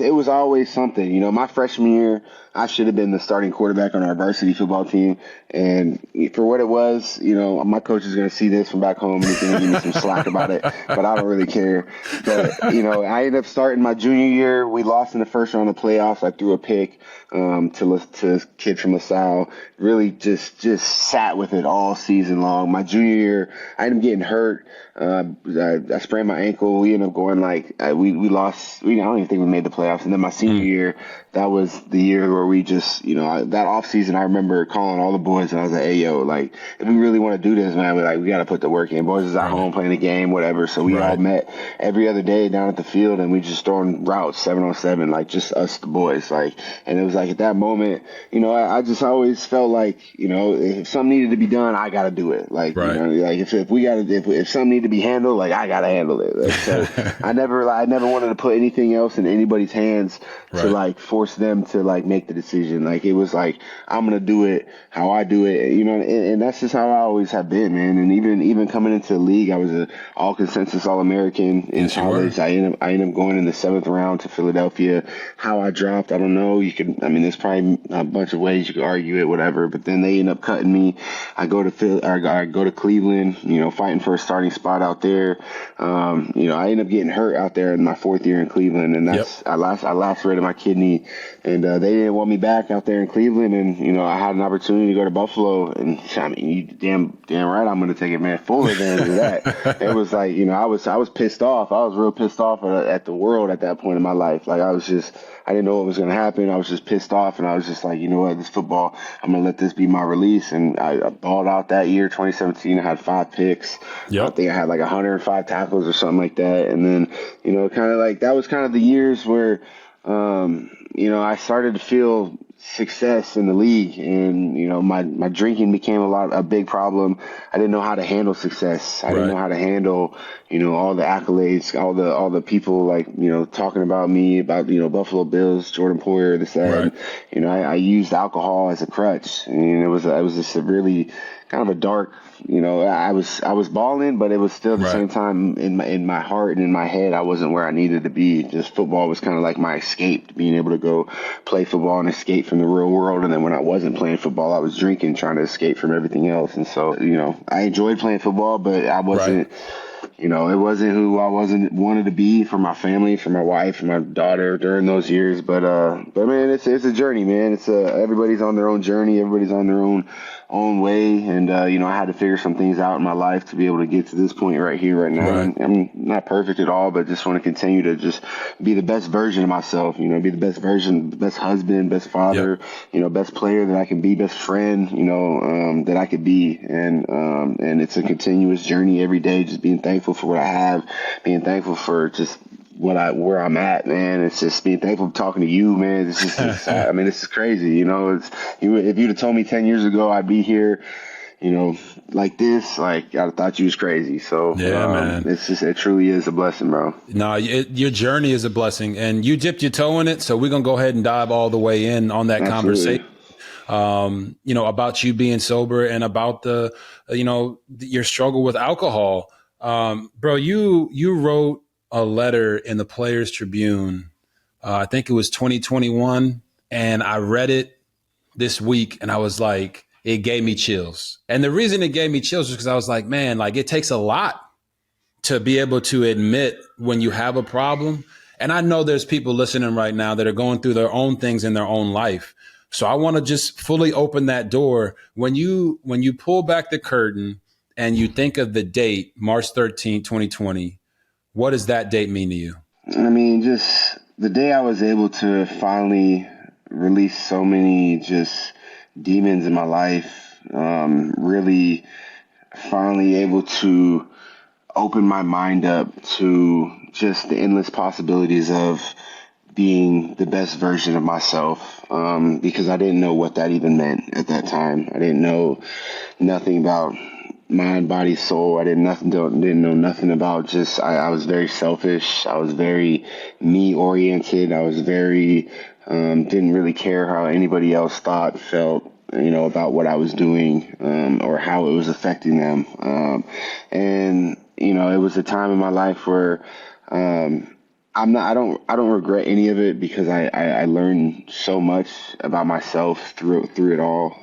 something. You know, my freshman year, I should have been the starting quarterback on our varsity football team. And for what it was, you know, my coach is going to see this from back home and he's going to give me some slack about it, but I don't really care. But, you know, I ended up starting my junior year. We lost in the first round of playoffs. I threw a pick to a kid from LaSalle. Really just sat with it all season long. My junior year, I ended up getting hurt. I sprained my ankle. We ended up going we lost. I don't even think we made the playoffs. And then my senior year, that was the year where we just, you know, that off season, I remember calling all the boys and I was like, "Hey, yo, like, if we really want to do this, man, we got to put the work in." Boys is at home playing the game, whatever. So we all met every other day down at the field and we just throwing routes 7-on-7, like just us, the boys. Like, and it was like at that moment, you know, I just always felt like, you know, if something needed to be done, I got to do it. Like, you know, like if something needed to be handled, like I got to handle it. Like, so I never wanted to put anything else in anybody's hands to like force them to like make the decision. Like it was like, I'm going to do it how I do it, you know, and that's just how I always have been, man. And even coming into the league, I was an all consensus All-American in college. I ended up going in the 7th round to Philadelphia. How I dropped, I don't know. There's probably a bunch of ways you could argue it, whatever, but then they end up cutting me. I go to Cleveland, you know, fighting for a starting spot out there. You know, I ended up getting hurt out there in my 4th year in Cleveland, and I lacerated my kidney, and they didn't want me back out there in Cleveland. And you know, I had an opportunity to go to Buffalo, and I mean, you damn right, I'm going to take it, man. Full advantage of that. It was like, you know, I was pissed off. I was real pissed off at the world at that point in my life. Like I didn't know what was going to happen. I was just pissed off, and I was just like, you know what, this football, I'm going to let this be my release. And I balled out that year, 2017. I had 5 picks. I think I had like 105 tackles or something like that. And then, you know, kind of like that was kind of the years where, you know, I started to feel success in the league, and you know, my drinking became a big problem. I didn't know how to handle success. I didn't know how to handle, you know, all the accolades, all the people like, you know, talking about me, about, you know, Buffalo Bills, Jordan Poyer, this, that. And, you know, I used alcohol as a crutch, and it was just a really kind of a dark, you know, I was balling, but it was still at the same time in my heart and in my head, I wasn't where I needed to be. Just football was kind of like my escape, being able to go play football and escape from the real world. And then when I wasn't playing football, I was drinking, trying to escape from everything else. And so, you know, I enjoyed playing football, but I wasn't, you know, it wasn't who I wanted to be for my family, for my wife, for my daughter during those years. But man, it's a journey, man. It's everybody's on their own journey. Everybody's on their own way. And, you know, I had to figure some things out in my life to be able to get to this point right here, right now. And I'm not perfect at all, but just want to continue to just be the best version of myself, you know, be the best version, best husband, best father, you know, best player that I can be, best friend, you know, that I could be. And it's a continuous journey every day, just being thankful for what I have, being thankful for just where I'm at, man. It's just being thankful for talking to you, man. It's just, I mean, this is crazy, you know. If you'd have told me 10 years ago I'd be here, you know, like this, like I'd have thought you was crazy. So man, it truly is a blessing, bro. No, your journey is a blessing, and you dipped your toe in it. So we're gonna go ahead and dive all the way in on that Absolutely. conversation. You know, about you being sober and about your struggle with alcohol. Bro, you wrote a letter in the Players Tribune. I think it was 2021, and I read it this week, and I was like, it gave me chills. And the reason it gave me chills is because I was like, man, like it takes a lot to be able to admit when you have a problem. And I know there's people listening right now that are going through their own things in their own life. So I want to just fully open that door. When you pull back the curtain and you think of the date, March 13th, 2020, what does that date mean to you? I mean, just the day I was able to finally release so many just demons in my life, really finally able to open my mind up to just the endless possibilities of being the best version of myself, because I didn't know what that even meant at that time. I didn't know nothing about mind, body, soul. I didn't know nothing about just, I was very selfish. I was very me oriented. I was very, didn't really care how anybody else thought, felt, you know, about what I was doing, or how it was affecting them. And, you know, it was a time in my life where, I don't regret any of it, because I learned so much about myself through it all.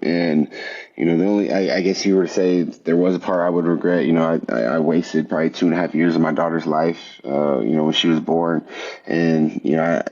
And, you know, I guess you were to say there was a part I would regret, you know, I wasted probably 2.5 years of my daughter's life, you know, when she was born. And, you know,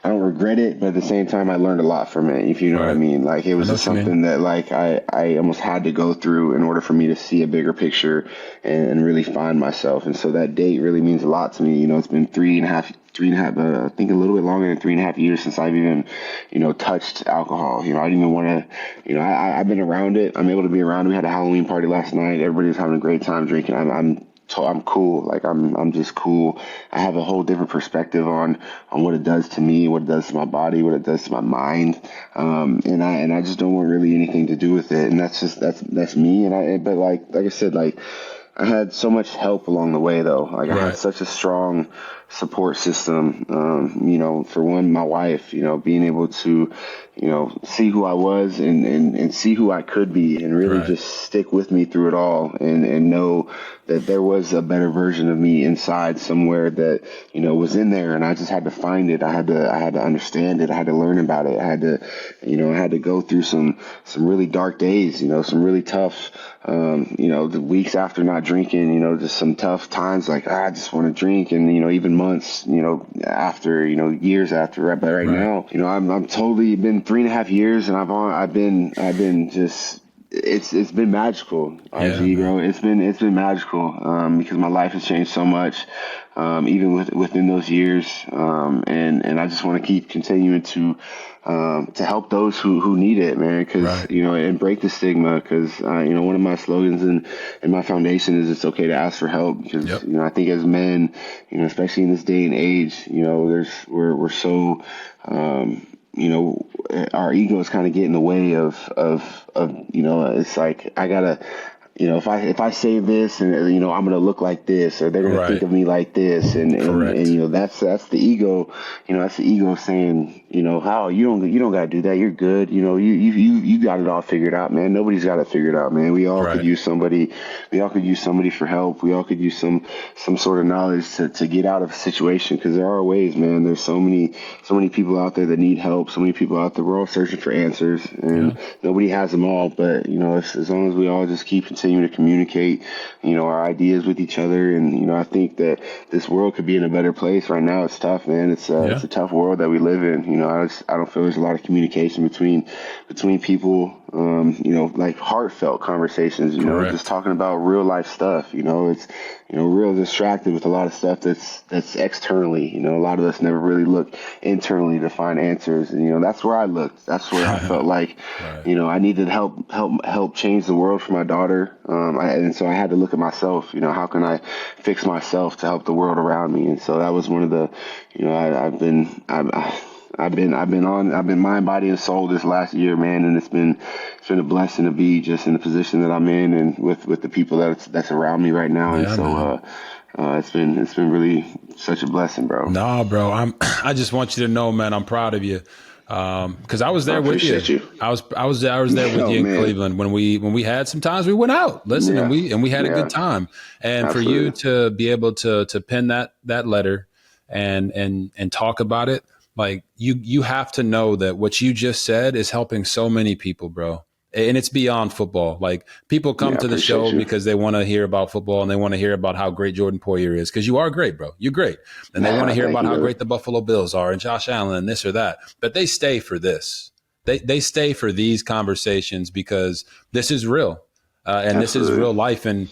I don't regret it, but at the same time, I learned a lot from it, if you know what I mean. Like, it was just something that, like, I almost had to go through in order for me to see a bigger picture and really find myself. And so that date really means a lot to me. You know, it's been three and a half, I think a little bit longer than 3.5 years since I've even, you know, touched alcohol. You know, I didn't even want to, you know, I've been around it. I'm able to be around it. We had a Halloween party last night. Everybody was having a great time drinking. I'm cool. Like, I'm just cool. I have a whole different perspective on what it does to me, what it does to my body, what it does to my mind. And I just don't want really anything to do with it. And that's me. But like I said, like, I had so much help along the way, though. Like, I had such a strong support system. You know, for one, my wife, you know, being able to, you know, see who I was and see who I could be, and really just stick with me through it all, and know that there was a better version of me inside somewhere that, you know, was in there, and I just had to find it. I had to understand it. I had to learn about it. I had to go through some really dark days, you know, some really tough, you know, the weeks after not drinking, you know, just some tough times, like, I just want to drink, and, you know, even months, you know, after, you know, years after. But right now, you know, I'm totally been 3.5 years, and I've been just, it's been magical, RG, bro. It's been magical, because my life has changed so much, even within those years, and I just want to keep continuing to help those who need it, man, because you know, and break the stigma, because you know, one of my slogans in my foundation is it's okay to ask for help, because you know, I think as men, you know, especially in this day and age, you know, we're so you know, our egos kind of get in the way of you know, it's like, I gotta, you know, if I say this, and, you know, I'm gonna look like this, or they're gonna think of me like this, and you know, that's the ego, you know, that's the ego saying, you know, how you don't gotta do that, you're good, you know, you got it all figured out, man. Nobody's got it figured out, man. We all could use somebody. We all could use somebody for help. We all could use some sort of knowledge to get out of a situation, because there are ways, man. There's so many people out there that need help. So many people out there. We're all searching for answers, and nobody has them all. But, you know, as long as we all just keep continuing to communicate, you know, our ideas with each other, and, you know, I think that this world could be in a better place. Right now, it's tough, man. It's a tough world that we live in. You know, I don't feel there's a lot of communication between people. You know, like heartfelt conversations. You know, just talking about real life stuff. You know, it's, you know, real distracted with a lot of stuff that's externally. You know, a lot of us never really look internally to find answers. And, you know, that's where I looked. That's where I felt like, you know, I needed help change the world for my daughter. And so I had to look at myself, how can I fix myself to help the world around me? And so that was one of the, I've been mind, body, and soul this last year, man, and it's been a blessing to be just in the position that I'm in and with the people that's around me right now. Yeah, and so it's been really such a blessing, bro. No, bro, I just want you to know, man, I'm proud of you. Cause I was there with you. I was there with you in Cleveland when we had some times we went out, listen, and we had a good time. And Absolutely. For you to be able to pen that letter and talk about it, like you have to know that what you just said is helping so many people, bro. And it's beyond football. Like people come to the show because they want to hear about football and they want to hear about how great Jordan Poyer is. Cause you are great, bro. You're great. And they want to hear about how great the Buffalo Bills are and Josh Allen and this or that. But they stay for this. They stay for these conversations because this is real. And Absolutely. This is real life. And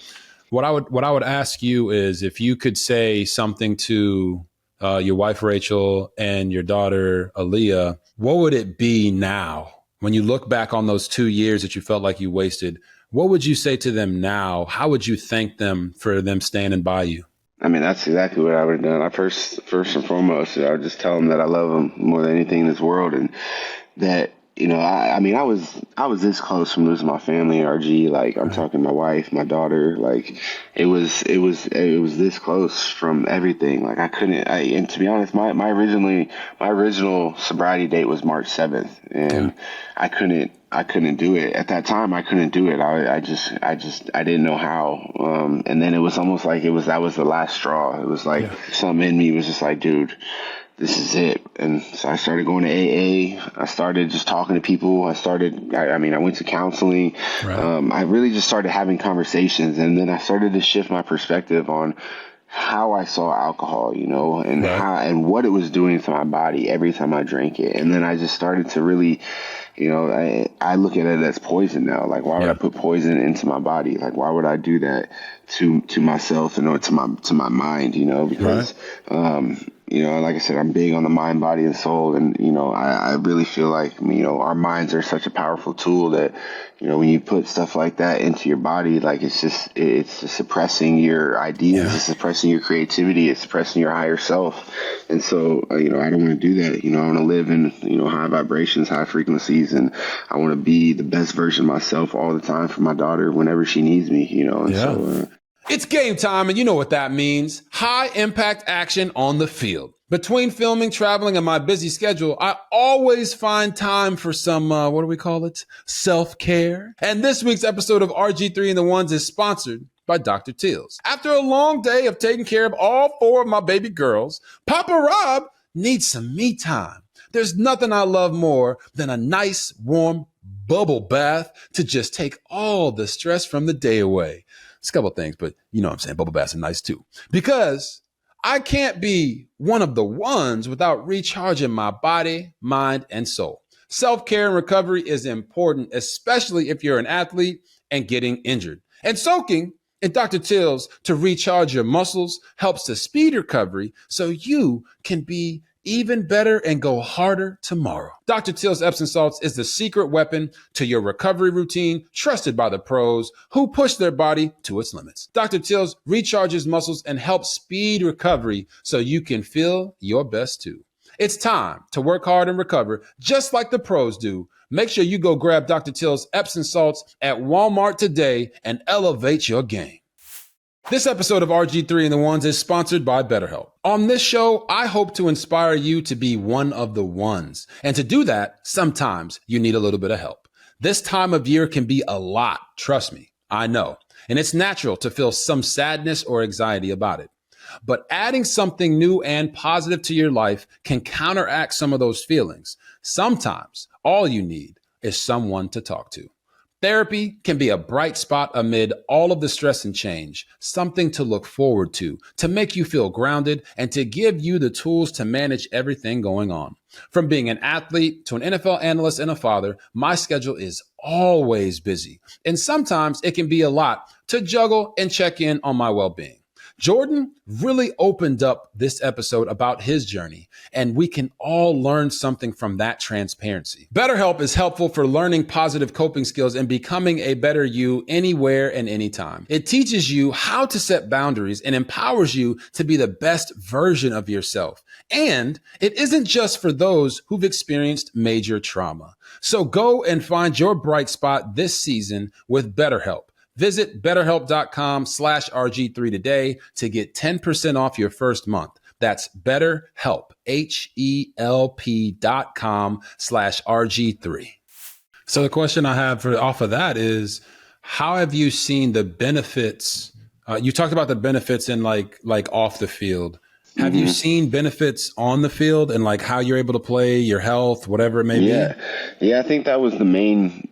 what I would ask you is if you could say something to your wife, Rachel, and your daughter, Aaliyah, what would it be now? When you look back on those 2 years that you felt like you wasted, what would you say to them now? How would you thank them for them standing by you? I mean, that's exactly what I would have done. I first and foremost, I would just tell them that I love them more than anything in this world, and that I was this close from losing my family, RG. Like I'm talking my wife, my daughter. Like it was this close from everything. Like I couldn't. And to be honest, my original sobriety date was March 7th, and I couldn't do it at that time. I couldn't do it. I didn't know how. And then it was almost like that was the last straw. It was like something in me was just like, dude, this is it. And so I started going to AA. I started just talking to people. I went to counseling. Right. I really just started having conversations. And then I started to shift my perspective on how I saw alcohol, and and what it was doing to my body every time I drank it. And then I just started to really, I look at it as poison now. Like, why would I put poison into my body? Like, why would I do that to myself and to my mind, because, like I said, I'm big on the mind, body, and soul. And, I really feel like, our minds are such a powerful tool that, when you put stuff like that into your body, like it's just suppressing your ideas, it's suppressing your creativity, it's suppressing your higher self. And so, I don't want to do that. I want to live in, high vibrations, high frequencies, and I want to be the best version of myself all the time for my daughter whenever she needs me, So, it's game time, and you know what that means. High impact action on the field. Between filming, traveling, and my busy schedule, I always find time for some, what do we call it? Self-care. And this week's episode of RG3 and The Ones is sponsored by Dr. Teals. After a long day of taking care of all 4 of my baby girls, Papa Rob needs some me time. There's nothing I love more than a nice, warm bubble bath to just take all the stress from the day away. It's a couple of things, but you know what I'm saying. Bubble baths are nice too. Because I can't be one of the ones without recharging my body, mind, and soul. Self-care and recovery is important, especially if you're an athlete and getting injured. And soaking in Dr. Teals to recharge your muscles helps to speed recovery so you can be even better and go harder tomorrow. Dr. Teals Epsom salts is the secret weapon to your recovery routine, trusted by the pros who push their body to its limits. Dr. Teals recharges muscles and helps speed recovery so you can feel your best too. It's time to work hard and recover just like the pros do. Make sure you go grab Dr. Teals Epsom salts at Walmart today and elevate your game. This episode of RG3 and The Ones is sponsored by BetterHelp. On this show, I hope to inspire you to be one of the ones. And to do that, sometimes you need a little bit of help. This time of year can be a lot, trust me, I know. And it's natural to feel some sadness or anxiety about it. But adding something new and positive to your life can counteract some of those feelings. Sometimes all you need is someone to talk to. Therapy can be a bright spot amid all of the stress and change, something to look forward to make you feel grounded, and to give you the tools to manage everything going on. From being an athlete to an NFL analyst and a father, my schedule is always busy. And sometimes it can be a lot to juggle and check in on my well-being. Jordan really opened up this episode about his journey, and we can all learn something from that transparency. BetterHelp is helpful for learning positive coping skills and becoming a better you anywhere and anytime. It teaches you how to set boundaries and empowers you to be the best version of yourself. And it isn't just for those who've experienced major trauma. So go and find your bright spot this season with BetterHelp. Visit BetterHelp.com/RG3 today to get 10% off your first month. That's BetterHelp, HELP.com/RG3. So the question I have off of that is, how have you seen the benefits? You talked about the benefits in like off the field. Have you seen benefits on the field and like how you're able to play, your health, whatever it may be? Yeah, I think that was the main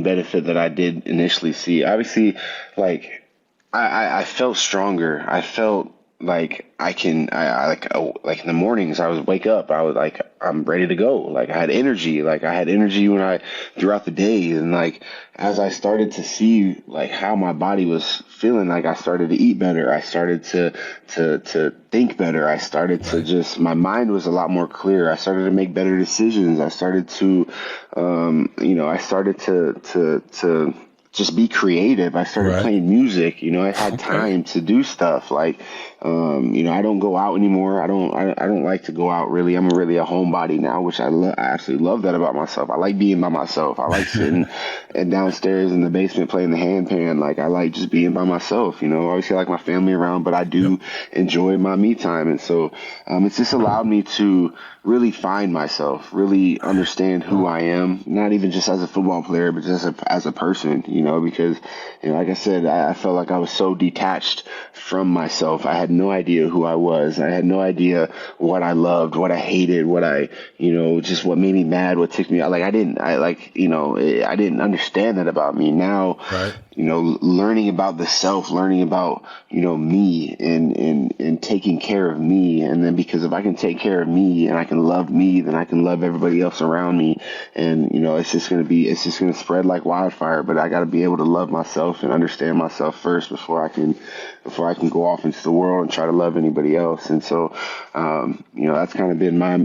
benefit that I did initially see. Obviously, like I felt stronger. I felt like like in the mornings I would wake up, I was like, I'm ready to go. Like I had energy. Like I had energy throughout the day. And like as I started to see like how my body was feeling, like I started to eat better. I started to think better. I started to my mind was a lot more clear. I started to make better decisions. I started to just be creative. I started playing music. I had time to do stuff like, I don't go out anymore. I don't like to go out really. I'm really a homebody now, which I absolutely love that about myself. I like being by myself. I like sitting and downstairs in the basement playing the handpan. Like I like just being by myself. Obviously I like my family around, but I do enjoy my me time. And so it's just allowed me to really find myself, really understand who I am, not even just as a football player, but just as a person, because, like I said, I felt like I was so detached from myself. I had no idea who I was. I had no idea what I loved, what I hated, what I, just what made me mad, what ticked me out. Like I didn't understand that about me. Now, learning about the self, learning about, me and taking care of me. And then because if I can take care of me and I can love me, then I can love everybody else around me. And, it's just going to spread like wildfire, but I got to be able to love myself and understand myself first before I can go off into the world and try to love anybody else. And so, that's kind of been my,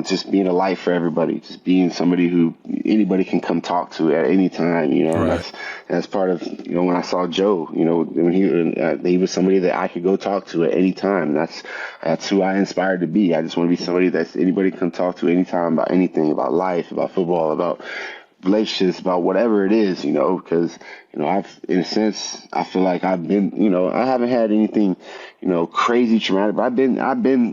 just being a light for everybody, just being somebody who anybody can come talk to at any time, that's part of, when I saw Joe, when he was somebody that I could go talk to at any time. That's who I inspired to be. I just want to be somebody that anybody can talk to anytime about anything, about life, about football, about relationships, about whatever it is, because, I've, in a sense, I feel like I've been, I haven't had anything, crazy traumatic, but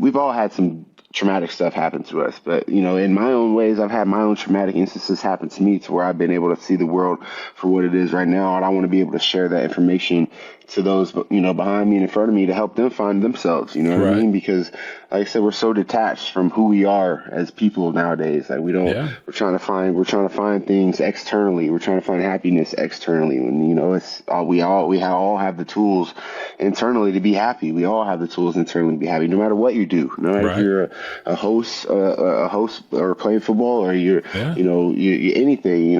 we've all had some traumatic stuff happen to us. But, in my own ways, I've had my own traumatic instances happen to me to where I've been able to see the world for what it is right now. And I want to be able to share that information to those, behind me and in front of me to help them find themselves, what I mean? Because like I said, we're so detached from who we are as people nowadays. Like we're trying to find things externally. We're trying to find happiness externally. When, we all have the tools internally to be happy. We all have the tools internally to be happy, no matter what you do. No matter if you're a host or playing football or you're anything,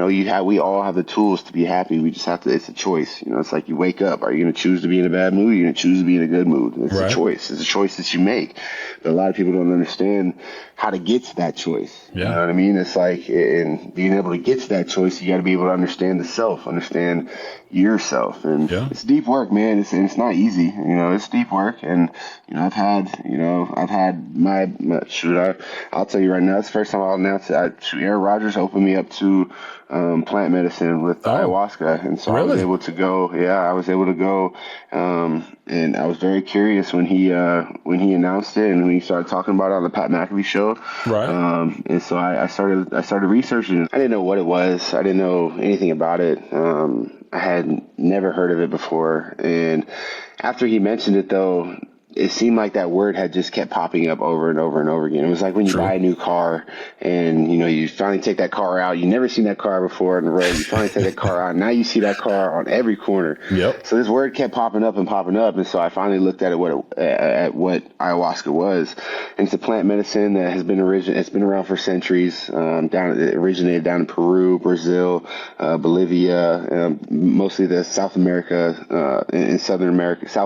we all have the tools to be happy. We just have to, it's a choice. It's like you wake up. Are you going to choose to be in a bad mood? Or are you going to choose to be in a good mood? It's a choice. It's a choice that you make. But a lot of people don't understand how to get to that choice. You know what I mean? It's like, and being able to get to that choice, you got to be able to understand the self, understand yourself. And it's deep work, man. It's not easy. It's deep work. And, I've had my I'll tell you right now, it's the first time I'll announce it. Aaron Rodgers opened me up to plant medicine with ayahuasca. And so I was able to go. I was able to go. And I was very curious when he announced it and when he started talking about it on the Pat McAfee show. And so I started researching. I didn't know what it was. I didn't know anything about it. I had never heard of it before. And after he mentioned it, though, it seemed like that word had just kept popping up over and over and over again. It was like when you buy a new car and, you finally take that car out. You never seen that car before on the road. You finally take that car out. Now you see that car on every corner. Yep. So this word kept popping up. And so I finally looked at what ayahuasca was. And it's a plant medicine that has been it's been around for centuries. It originated down in Peru, Brazil, Bolivia, mostly the South America, in South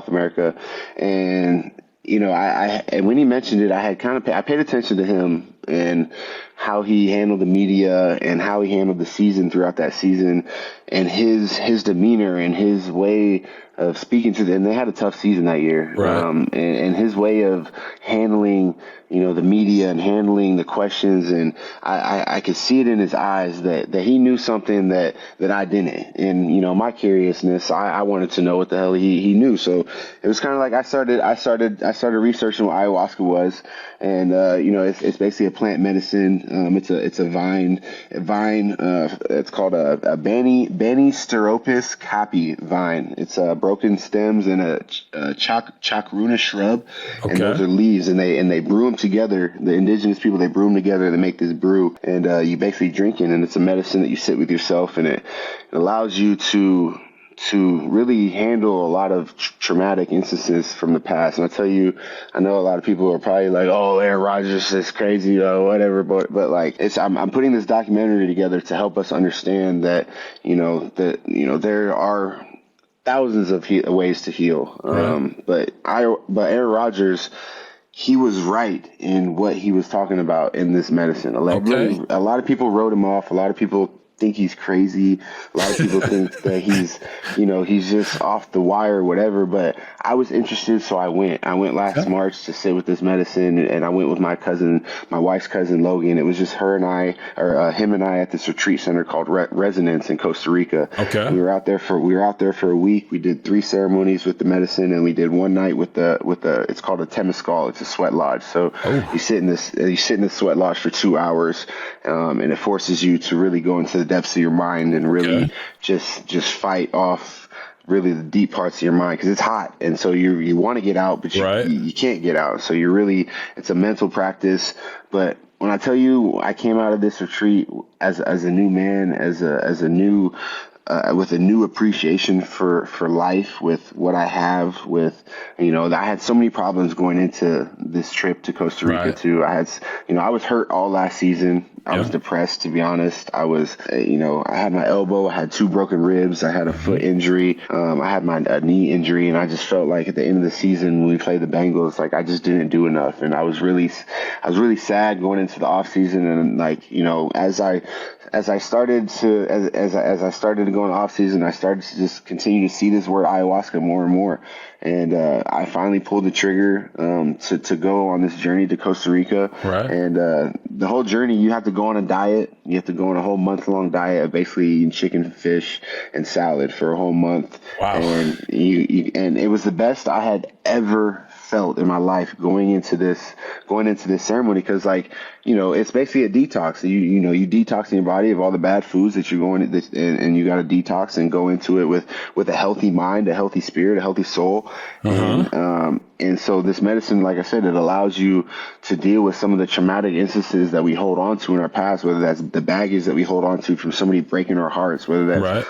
America. And, and when he mentioned it, I paid attention to him and how he handled the media and how he handled the season throughout that season, and his demeanor and his way of speaking to them. And they had a tough season that year. Right. And his way of handling, the media and handling the questions. And I could see it in his eyes that he knew something that I didn't. And, my curiousness, I wanted to know what the hell he knew. So it was kind of like I started researching what ayahuasca was. And, it's basically a plant medicine. It's a vine. It's called a Banisteropus capi vine. It's broken stems and a chacruna shrub. Okay. And those are leaves, and they brew them together. The indigenous people, they brew them together to make this brew. And you basically drink it, and it's a medicine that you sit with yourself, and it allows you to really handle a lot of traumatic instances from the past. And I tell you, I know a lot of people are probably like, "Oh, Aaron Rodgers is crazy," or whatever. But like, I'm putting this documentary together to help us understand that there are thousands of ways to heal. Right. But Aaron Rodgers, he was right in what he was talking about in this medicine. A lot of people wrote him off. A lot of people think he's crazy. A lot of people think that he's just off the wire or whatever. But I was interested, so I went. I went last March to sit with this medicine, and I went with my wife's cousin Logan. It was just him and I at this retreat center called Resonance in Costa Rica. Okay. We were out there for a week. We did 3 ceremonies with the medicine, and we did one night with the it's called a temescal. It's a sweat lodge. So you sit in this sweat lodge for 2 hours, and it forces you to really go into the depths of your mind and really just fight off really the deep parts of your mind, because it's hot, and so you want to get out, but you can't get out. So it's a mental practice. But when I tell you, I came out of this retreat as a new man, with a new appreciation for life, with what I have, I had so many problems going into this trip to Costa Rica too. I was hurt all last season. I was depressed, to be honest. I had my elbow, I had 2 broken ribs, I had a foot injury, I had a knee injury, and I just felt like at the end of the season when we played the Bengals, like I just didn't do enough, and I was really sad going into the off season, and as I started to go in off season, I started to just continue to see this word ayahuasca more and more. And I finally pulled the trigger to go on this journey to Costa Rica. Right. And the whole journey, you have to go on a diet. You have to go on a whole month-long diet of basically eating chicken, fish, and salad for a whole month. Wow. And and it was the best I had ever felt in my life going into this ceremony, because it's basically a detox. You detoxing your body of all the bad foods that you're going to, and you got to detox and go into it with a healthy mind, a healthy spirit, a healthy soul. And so this medicine, like I said, it allows you to deal with some of the traumatic instances that we hold on to in our past, whether that's the baggage that we hold on to from somebody breaking our hearts, whether that's,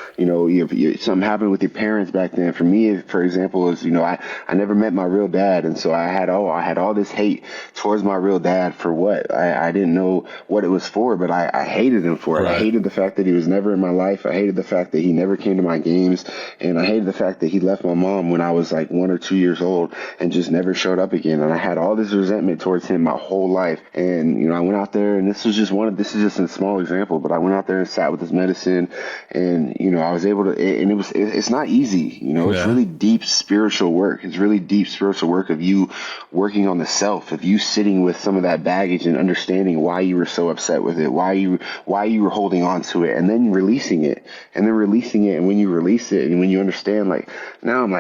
something happened with your parents back then. For me, for example, is, I never met my real dad. And so I had all this hate towards my real dad for what? I didn't know what it was for, but I hated him for it. Right. I hated the fact that he was never in my life. I hated the fact that he never came to my games. And I hated the fact that he left my mom when I was like 1 or 2 years old and just never showed up again. And I had all this resentment towards him my whole life. And, I went out there, and this is just a small example, but I went out there and sat with this medicine, and, I was able to, and it's not easy, it's really deep spiritual work. It's really deep spiritual work of you working on the self, of you sitting with some of that baggage and understanding why you were so upset with it, why you were holding on to it, and then releasing it. And when you release it, and when you understand, now I'm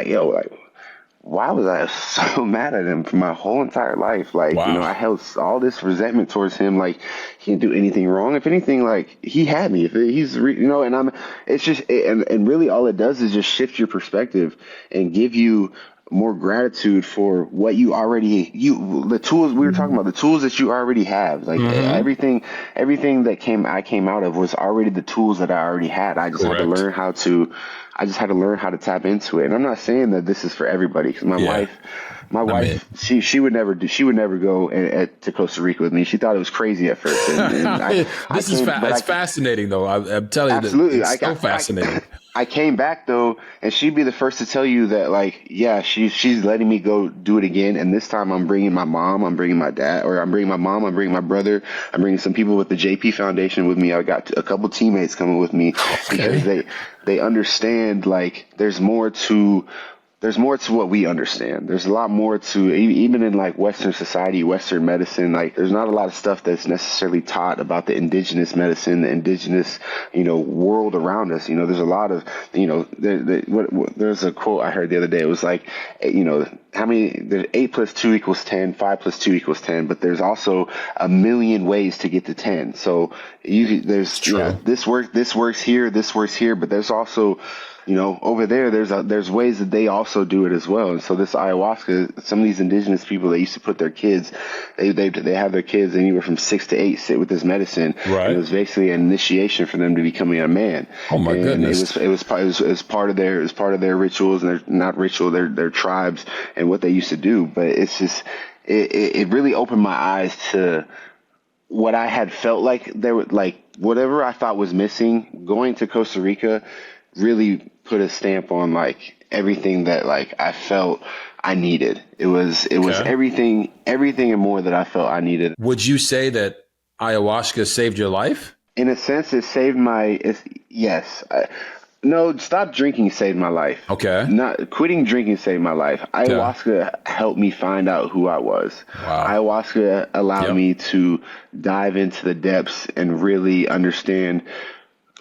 why was I so mad at him for my whole entire life? I held all this resentment towards him. He didn't do anything wrong. If anything, he had me. If he's, and it's just, and really all it does is just shift your perspective and give you more gratitude for what the tools we were talking about, the tools that you already have. Like everything that I came out of was already the tools that I already had. I just had to learn how to tap into it. And I'm not saying that this is for everybody, because my wife, she would never go to Costa Rica with me. She thought it was crazy at first. And it's fascinating though. I'm telling you, absolutely, it's so fascinating. I came back though, and she'd be the first to tell you that, like, yeah, she's letting me go do it again. And this time I'm bringing my mom, I'm bringing my dad, or I'm bringing my mom, I'm bringing my brother, I'm bringing some people with the JP Foundation with me. I got a couple teammates coming with me because they understand, like, there's more to what we understand. There's a lot more to, even in like Western society, Western medicine, like there's not a lot of stuff that's necessarily taught about the indigenous medicine, the indigenous, world around us. There's a lot of, there's a quote I heard the other day. It was like, there's 8 + 2 = 10, 5 + 2 = 10, but there's also a million ways to get to 10. So this works here, but there's also, over there, there's ways that they also do it as well. And so this ayahuasca, some of these indigenous people, they used to put their kids, they have their kids anywhere from 6 to 8 sit with this medicine. Right. And it was basically an initiation for them to becoming a man. Oh my goodness! It was part of their rituals, and their tribes and what they used to do. But it's just it really opened my eyes to what I had felt like there were, like, whatever I thought was missing. Going to Costa Rica really put a stamp on, like, everything that, like, I felt I needed. It was everything and more that I felt I needed. Would you say that ayahuasca saved your life? In a sense, it saved yes. No, stop drinking saved my life. Okay. Not quitting drinking saved my life. Ayahuasca helped me find out who I was. Wow. Ayahuasca allowed me to dive into the depths and really understand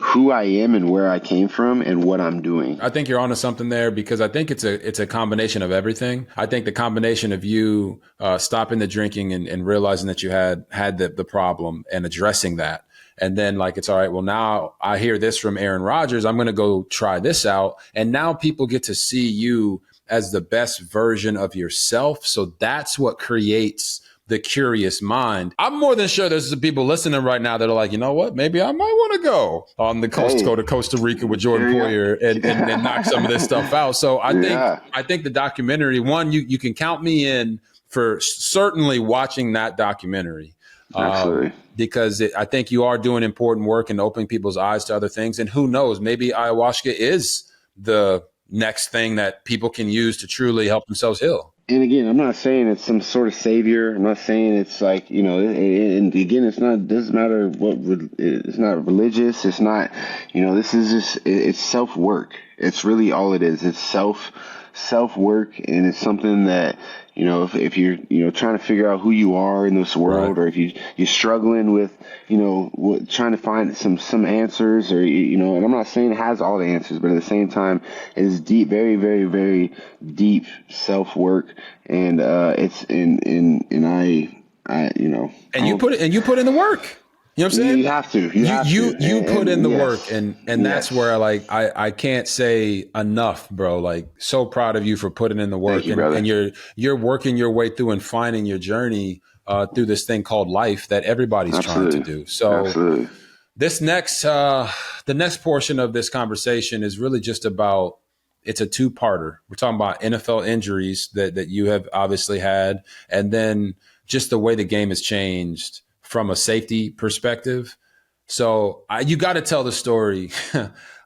who I am and where I came from and what I'm doing. I think you're onto something there, because I think it's a combination of everything. I think the combination of you stopping the drinking and realizing that you had the problem and addressing that. And then, like, it's all right. Well, now I hear this from Aaron Rodgers. I'm going to go try this out. And now people get to see you as the best version of yourself. So that's what creates the curious mind. I'm more than sure there's some people listening right now that are like, you know what, maybe I might want to go on the coast, go to Costa Rica with Jordan Poyer and knock some of this stuff out. So I think the documentary, one, you can count me in for certainly watching that documentary. Absolutely. Because I think you are doing important work and opening people's eyes to other things. And who knows, maybe ayahuasca is the next thing that people can use to truly help themselves heal. And again, I'm not saying it's some sort of savior. I'm not saying it's like, and again, doesn't matter it's not religious. It's not, this is just, it's self-work. It's really all it is. It's self-work. And it's something that, if you're, trying to figure out who you are in this world, right, or if you're struggling with, trying to find some answers, or, and I'm not saying it has all the answers, but at the same time, it is deep, very, very, very deep self-work. And, it's you put in the work. You know what I'm saying? You have to. You put in the work, and that's where I can't say enough, bro. Like, so proud of you for putting in the work. Thank you, and you're working your way through and finding your journey through this thing called life that everybody's trying to do. So this next the next portion of this conversation is really just about, it's a two-parter. We're talking about NFL injuries that you have obviously had, and then just the way the game has changed from a safety perspective. So you got to tell the story.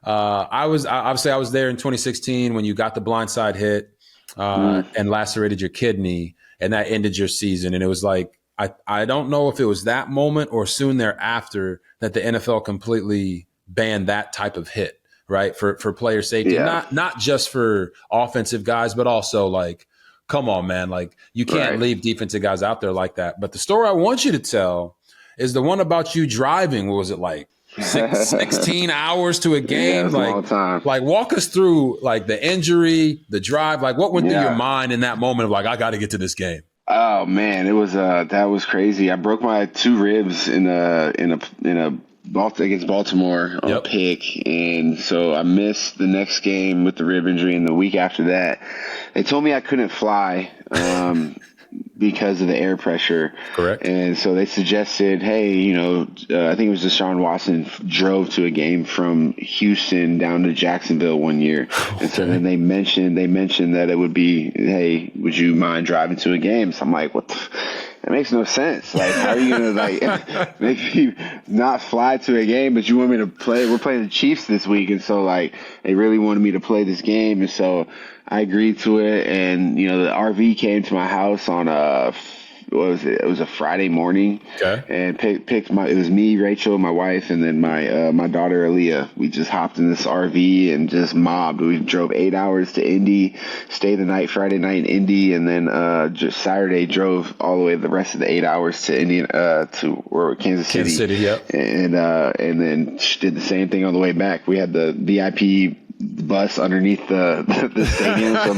I was there in 2016 when you got the blindside hit and lacerated your kidney, and that ended your season. And it was like, I don't know if it was that moment or soon thereafter that the NFL completely banned that type of hit, right? For player safety, not just for offensive guys, but also, like, come on, man. Like, you can't leave defensive guys out there like that. But the story I want you to tell is the one about you driving. What was it, like 16 hours to a game? Yeah, long time. Like, walk us through, like, the injury, the drive. Like, what went through your mind in that moment of, like, I got to get to this game? Oh man, it was that was crazy. I broke my 2 ribs in a against Baltimore on a pick, and so I missed the next game with the rib injury, and the week after that, they told me I couldn't fly because of the air pressure. Correct. And so they suggested, hey, I think it was Deshaun Watson drove to a game from Houston down to Jacksonville one year. Okay. And so then they mentioned that it would be, hey, would you mind driving to a game? So I'm like, what the that makes no sense. Like, how are you going to, make me not fly to a game, but you want me to play? We're playing the Chiefs this week, and so, they really wanted me to play this game, and so I agreed to it, and, the RV came to my house on what was it? It was a Friday morning. Okay. And picked it was me, Rachel, my wife, and then my daughter, Aaliyah. We just hopped in this RV and just mobbed. We drove 8 hours to Indy, stayed the night, Friday night in Indy, and then just Saturday drove all the way the rest of the 8 hours to Kansas City. Kansas City, yep. And then did the same thing on the way back. We had the VIP bus underneath the stadium. So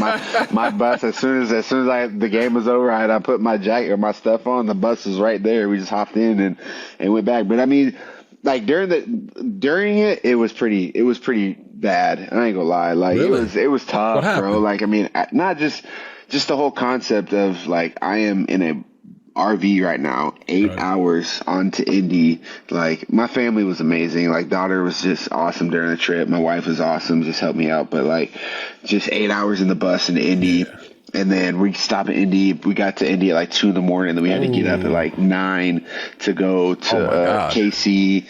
my bus, as soon as the game was over, I put my jacket or my stuff on. The bus was right there. We just hopped in and went back. But I mean, during it was pretty bad. I ain't gonna lie. Really? It was tough, bro. I mean, not just the whole concept of I am in a RV right now, 8 hours onto Indy. My family was amazing. Daughter was just awesome during the trip. My wife was awesome, just helped me out. But just 8 hours in the bus into Indy. Yeah. And then we stopped at Indy. We got to Indy at 2 a.m. Then we had to get up at 9 to go to KC.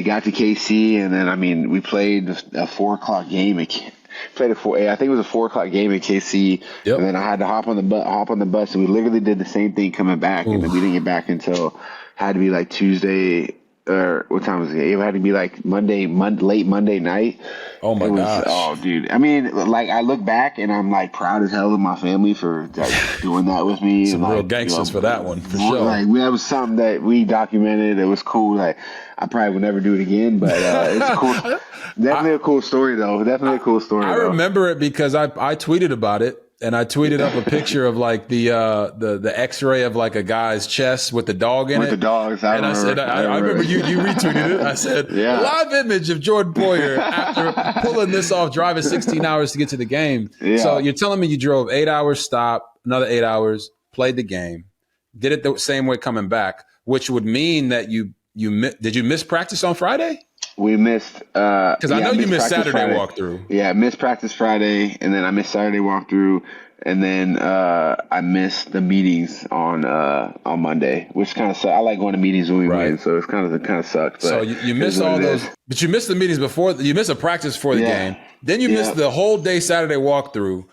Got to KC, and then we played a 4 o'clock game. I think it was a 4 o'clock game in KC, and then I had to hop on the bus, and we literally did the same thing coming back, and then we didn't get back until had to be Tuesday, or what time was it? It had to be late Monday night. Oh my gosh! Oh, dude. I mean, I look back and I'm proud as hell of my family for doing that with me. Some real gangsters for that one, for sure. That was something that we documented. It was cool. I probably would never do it again, but it's cool. Definitely a cool story, though. Definitely a cool story. I remember it because I tweeted about it. And I tweeted up a picture of the X-ray of a guy's chest with the dog in it. With the dogs, I remember you retweeted it. I said, live image of Jordan Poyer after pulling this off, driving 16 hours to get to the game. Yeah. So you're telling me you drove 8 hours, stop, another 8 hours, played the game, did it the same way coming back, which would mean that did you miss practice on Friday? We missed because I know you missed Saturday Friday. Walkthrough. Yeah, I missed practice Friday, and then I missed Saturday walkthrough, and then I missed the meetings on Monday, which kind of sucked. I like going to meetings when we win, so it's kind of sucked. But so you missed all those, but you missed the meetings before. You missed a practice for the game. Then you missed the whole day Saturday walkthrough,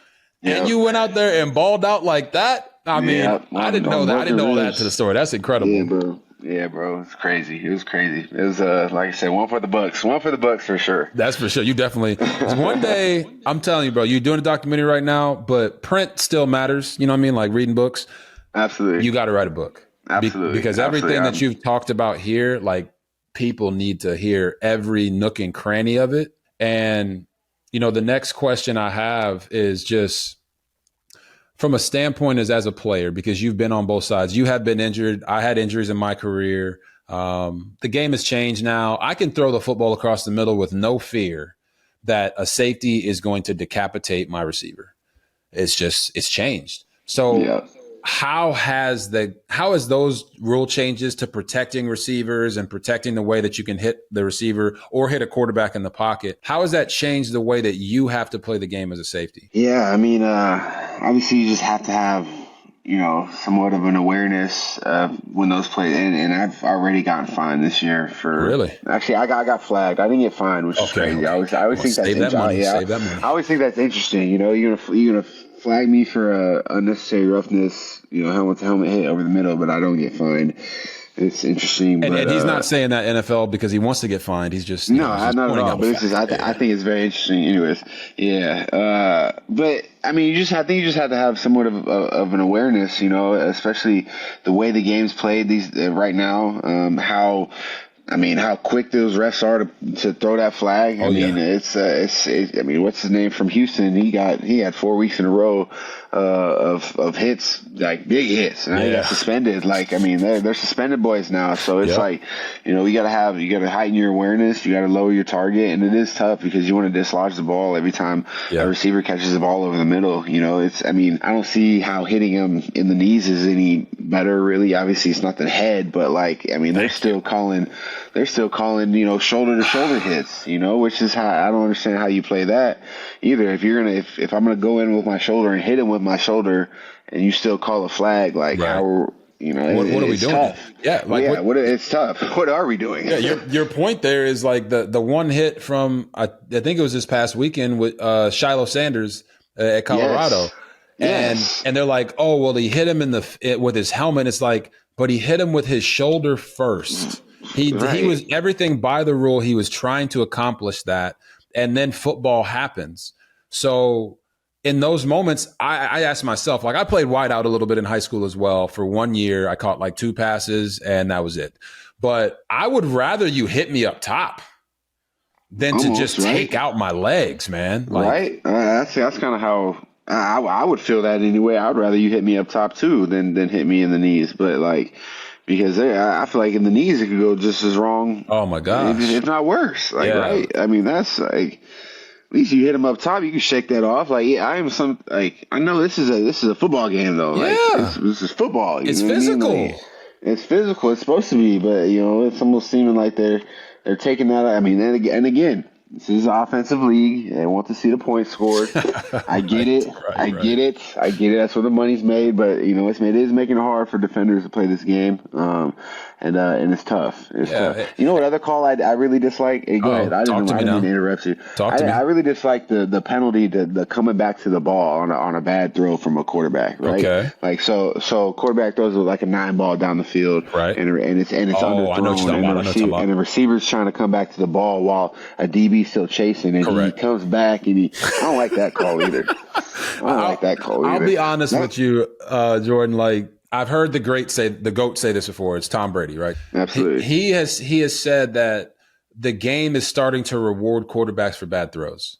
and you went out there and balled out like that. I mean, I didn't know that. I didn't know all that to the story. That's incredible. Yeah, bro. Yeah, bro, it's crazy. It was crazy. It was, like I said, one for the Bucks for sure. That's for sure. You definitely. One day, I'm telling you, bro, you're doing a documentary right now, but print still matters. You know what I mean? Like reading books. Absolutely. You got to write a book. Absolutely. Because everything that you've talked about here, people need to hear every nook and cranny of it. And, the next question I have is just, from a standpoint as a player, because you've been on both sides, you have been injured. I had injuries in my career. The game has changed now. I can throw the football across the middle with no fear that a safety is going to decapitate my receiver. It's changed. So how has those rule changes to protecting receivers and protecting the way that you can hit the receiver or hit a quarterback in the pocket, how has that changed the way that you have to play the game as a safety? Yeah, I mean, obviously you just have to have, somewhat of an awareness of when those plays, and I've already gotten fined this year for. Really? Actually, I got flagged. I didn't get fined, which is crazy. I always think that's interesting. I always think that's interesting. You're gonna flag me for unnecessary roughness, helmet to helmet hit over the middle, but I don't get fined. It's interesting. And he's not saying that NFL because he wants to get fined. He's just not at all. But I think it's very interesting. Anyways, yeah. But I mean, you just have to have somewhat of an awareness, especially the way the game's played right now. How I mean, how quick those refs are to throw that flag. I mean, I mean, what's his name from Houston? He had 4 weeks in a row of hits, like big hits, and he got suspended. Like, I mean, they're suspended boys now. So it's like, you know, you got to heighten your awareness. You got to lower your target, and it is tough because you want to dislodge the ball every time a receiver catches the ball over the middle. You know, I mean, I don't see how hitting him in the knees is any better, really. Obviously, it's not the head, but like, I mean, they're still calling, you know, shoulder to shoulder hits, you know, which is how I don't understand how you play that either. If I'm gonna go in with my shoulder and hit him with my shoulder, and you still call a flag, like how, you know, what are we doing? Tough. Yeah, like it's tough. What are we doing? Yeah, your point there is like the one hit from I think it was this past weekend with Shiloh Sanders at Colorado, and they're like, oh well, he hit him with his helmet. It's like, but he hit him with his shoulder first. He was everything by the rule. He was trying to accomplish that, and then football happens. So in those moments, I asked myself, like, I played wide out a little bit in high school as well. For 1 year, I caught like 2 passes, and that was it. But I would rather you hit me up top than to just take out my legs, man. Like, that's kind of how I would feel that anyway. I would rather you hit me up top too than hit me in the knees. But like, because I feel like in the knees it could go just as wrong. Oh my gosh, if not worse. Like, right? I mean, that's like, at least you hit him up top, you can shake that off. Like, I know this is a football game though. Like, this is football. It's physical. I mean? Like, it's physical. It's supposed to be, but you know, it's almost seeming like they're taking that. I mean, and again, this is an offensive league. They want to see the points scored. I get it. I get it. That's where the money's made. But you know, it is making it hard for defenders to play this game. And it's tough. It's tough. You know what other call I really dislike? Hey, go ahead. I didn't mean to interrupt you. I really dislike the penalty, the coming back to the ball on a bad throw from a quarterback. Right. Okay. Like so quarterback throws like a 9 ball down the field. Right. And it's underthrown. And the receiver's trying to come back to the ball while a DB still chasing, and he comes back, and I don't like that call either. I'll be honest with you, Jordan. Like, I've heard the GOAT say this before. It's Tom Brady, right? Absolutely. He has said that the game is starting to reward quarterbacks for bad throws.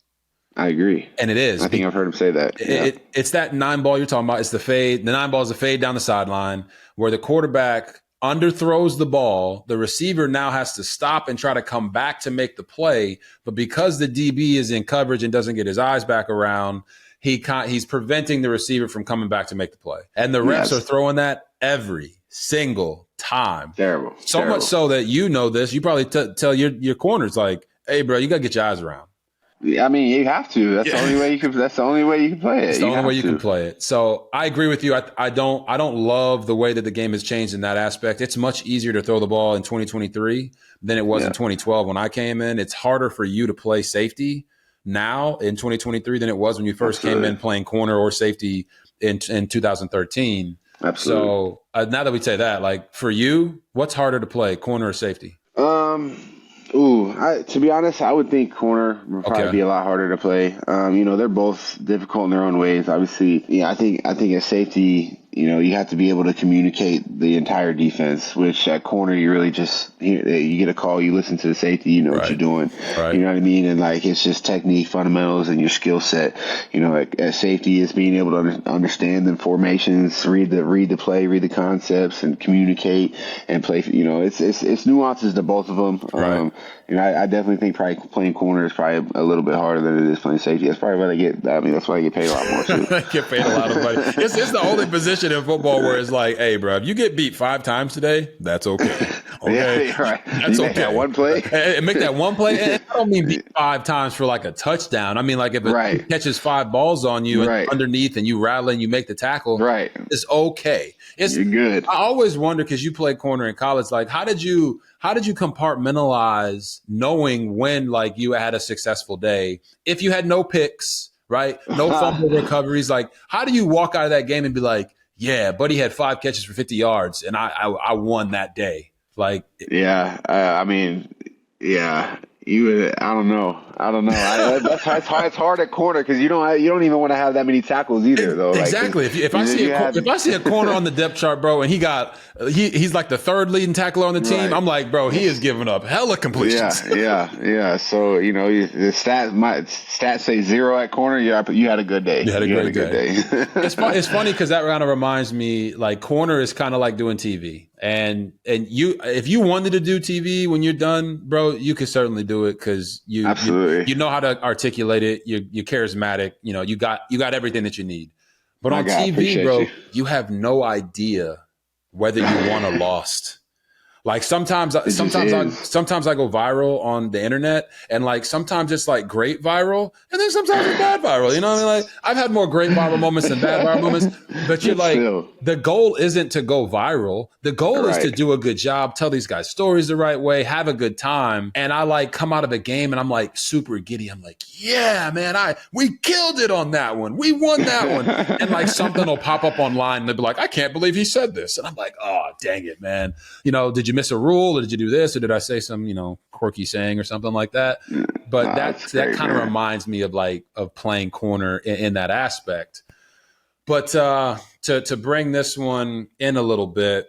I agree, and it is. I think I've heard him say that. It's that 9 ball you're talking about. It's the fade. The 9 ball is the fade down the sideline where the quarterback underthrows the ball. The receiver now has to stop and try to come back to make the play. But because the DB is in coverage and doesn't get his eyes back around, he's preventing the receiver from coming back to make the play. And the refs are throwing that every single time. Terrible. Much so that you know this. You probably tell your corners like, hey, bro, you got to get your eyes around. I mean, you have to. That's the only way you can. That's the only way you can play it. It's the only way you can play it. So I agree with you. I don't love the way that the game has changed in that aspect. It's much easier to throw the ball in 2023 than it was in 2012 when I came in. It's harder for you to play safety now in 2023 than it was when you first came in playing corner or safety in 2013. Absolutely. So now that we say that, like, for you, what's harder to play, corner or safety? To be honest, I would think corner would probably be a lot harder to play. You know, they're both difficult in their own ways. Obviously, I think at safety, you know, you have to be able to communicate the entire defense, which at corner, you really just, you get a call, you listen to the safety, you know what you're doing. Right. You know what I mean? And like, it's just technique, fundamentals, and your skill set. You know, at safety, it's being able to understand the formations, read the play, read the concepts, and communicate and play. You know, it's nuances to both of them. Right. You know, I definitely think probably playing corner is probably a little bit harder than it is playing safety. That's probably what I get. I mean, that's why I get paid a lot more too. Get paid a lot of money. It's the only position in football where it's like, hey, bro, if you get beat 5 times today, that's okay. Okay, yeah, right. That's you okay. Make that one play. And make that one play. And I don't mean beat 5 times for like a touchdown. I mean, like, if it catches 5 balls on you and underneath, and you rattle and you make the tackle, it's okay. You're good. I always wonder, because you played corner in college, like, how did you compartmentalize knowing when, like, you had a successful day? If you had no picks, right? No fumble recoveries, like, how do you walk out of that game and be like, yeah, buddy had 5 catches for 50 yards and I won that day? Like, I mean, I don't know. That's hard at corner because you don't even want to have that many tackles either, though. Exactly. Like, if I see a corner on the depth chart, bro, and he's like the third leading tackler on the team, right. I'm like, bro, he is giving up hella completions. Yeah. So the stats say 0 at corner. You had a good day. You had a good day. It's funny because that kind of reminds me, like, corner is kind of like doing TV. And if you wanted to do TV when you're done, bro, you could certainly do it because you know how to articulate it. You're charismatic. You got everything that you need. But on TV, bro, you have no idea whether you won or lost. Like sometimes I go viral on the internet, and like sometimes it's like great viral, and then sometimes it's bad viral. You know what I mean? Like I've had more great viral moments than bad viral moments, but you're like, the goal isn't to go viral. The goal is to do a good job, tell these guys stories the right way, have a good time. And I like come out of a game and I'm like super giddy. I'm like, yeah, man, we killed it on that one. We won that one. And like something will pop up online and they'll be like, I can't believe he said this. And I'm like, oh, dang it, man. Did you miss a rule, or did you do this, or did I say some quirky saying or something like that? But that kind of reminds me of playing corner in that aspect. But to bring this one in a little bit,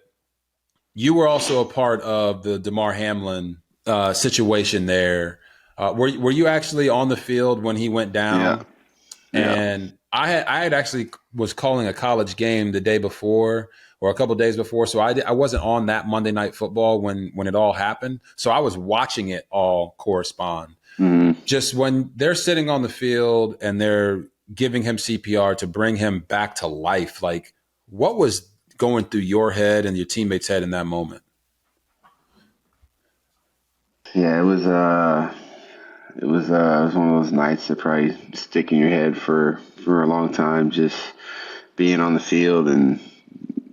you were also a part of the Damar Hamlin situation there. Were you actually on the field when he went down? Yeah. And I had actually was calling a college game the day before, or a couple of days before. So I wasn't on that Monday Night Football when it all happened. So I was watching it all correspond. Mm-hmm. Just when they're sitting on the field and they're giving him CPR to bring him back to life, like what was going through your head and your teammates' head in that moment? Yeah, it was one of those nights that probably stick in your head for a long time, just being on the field and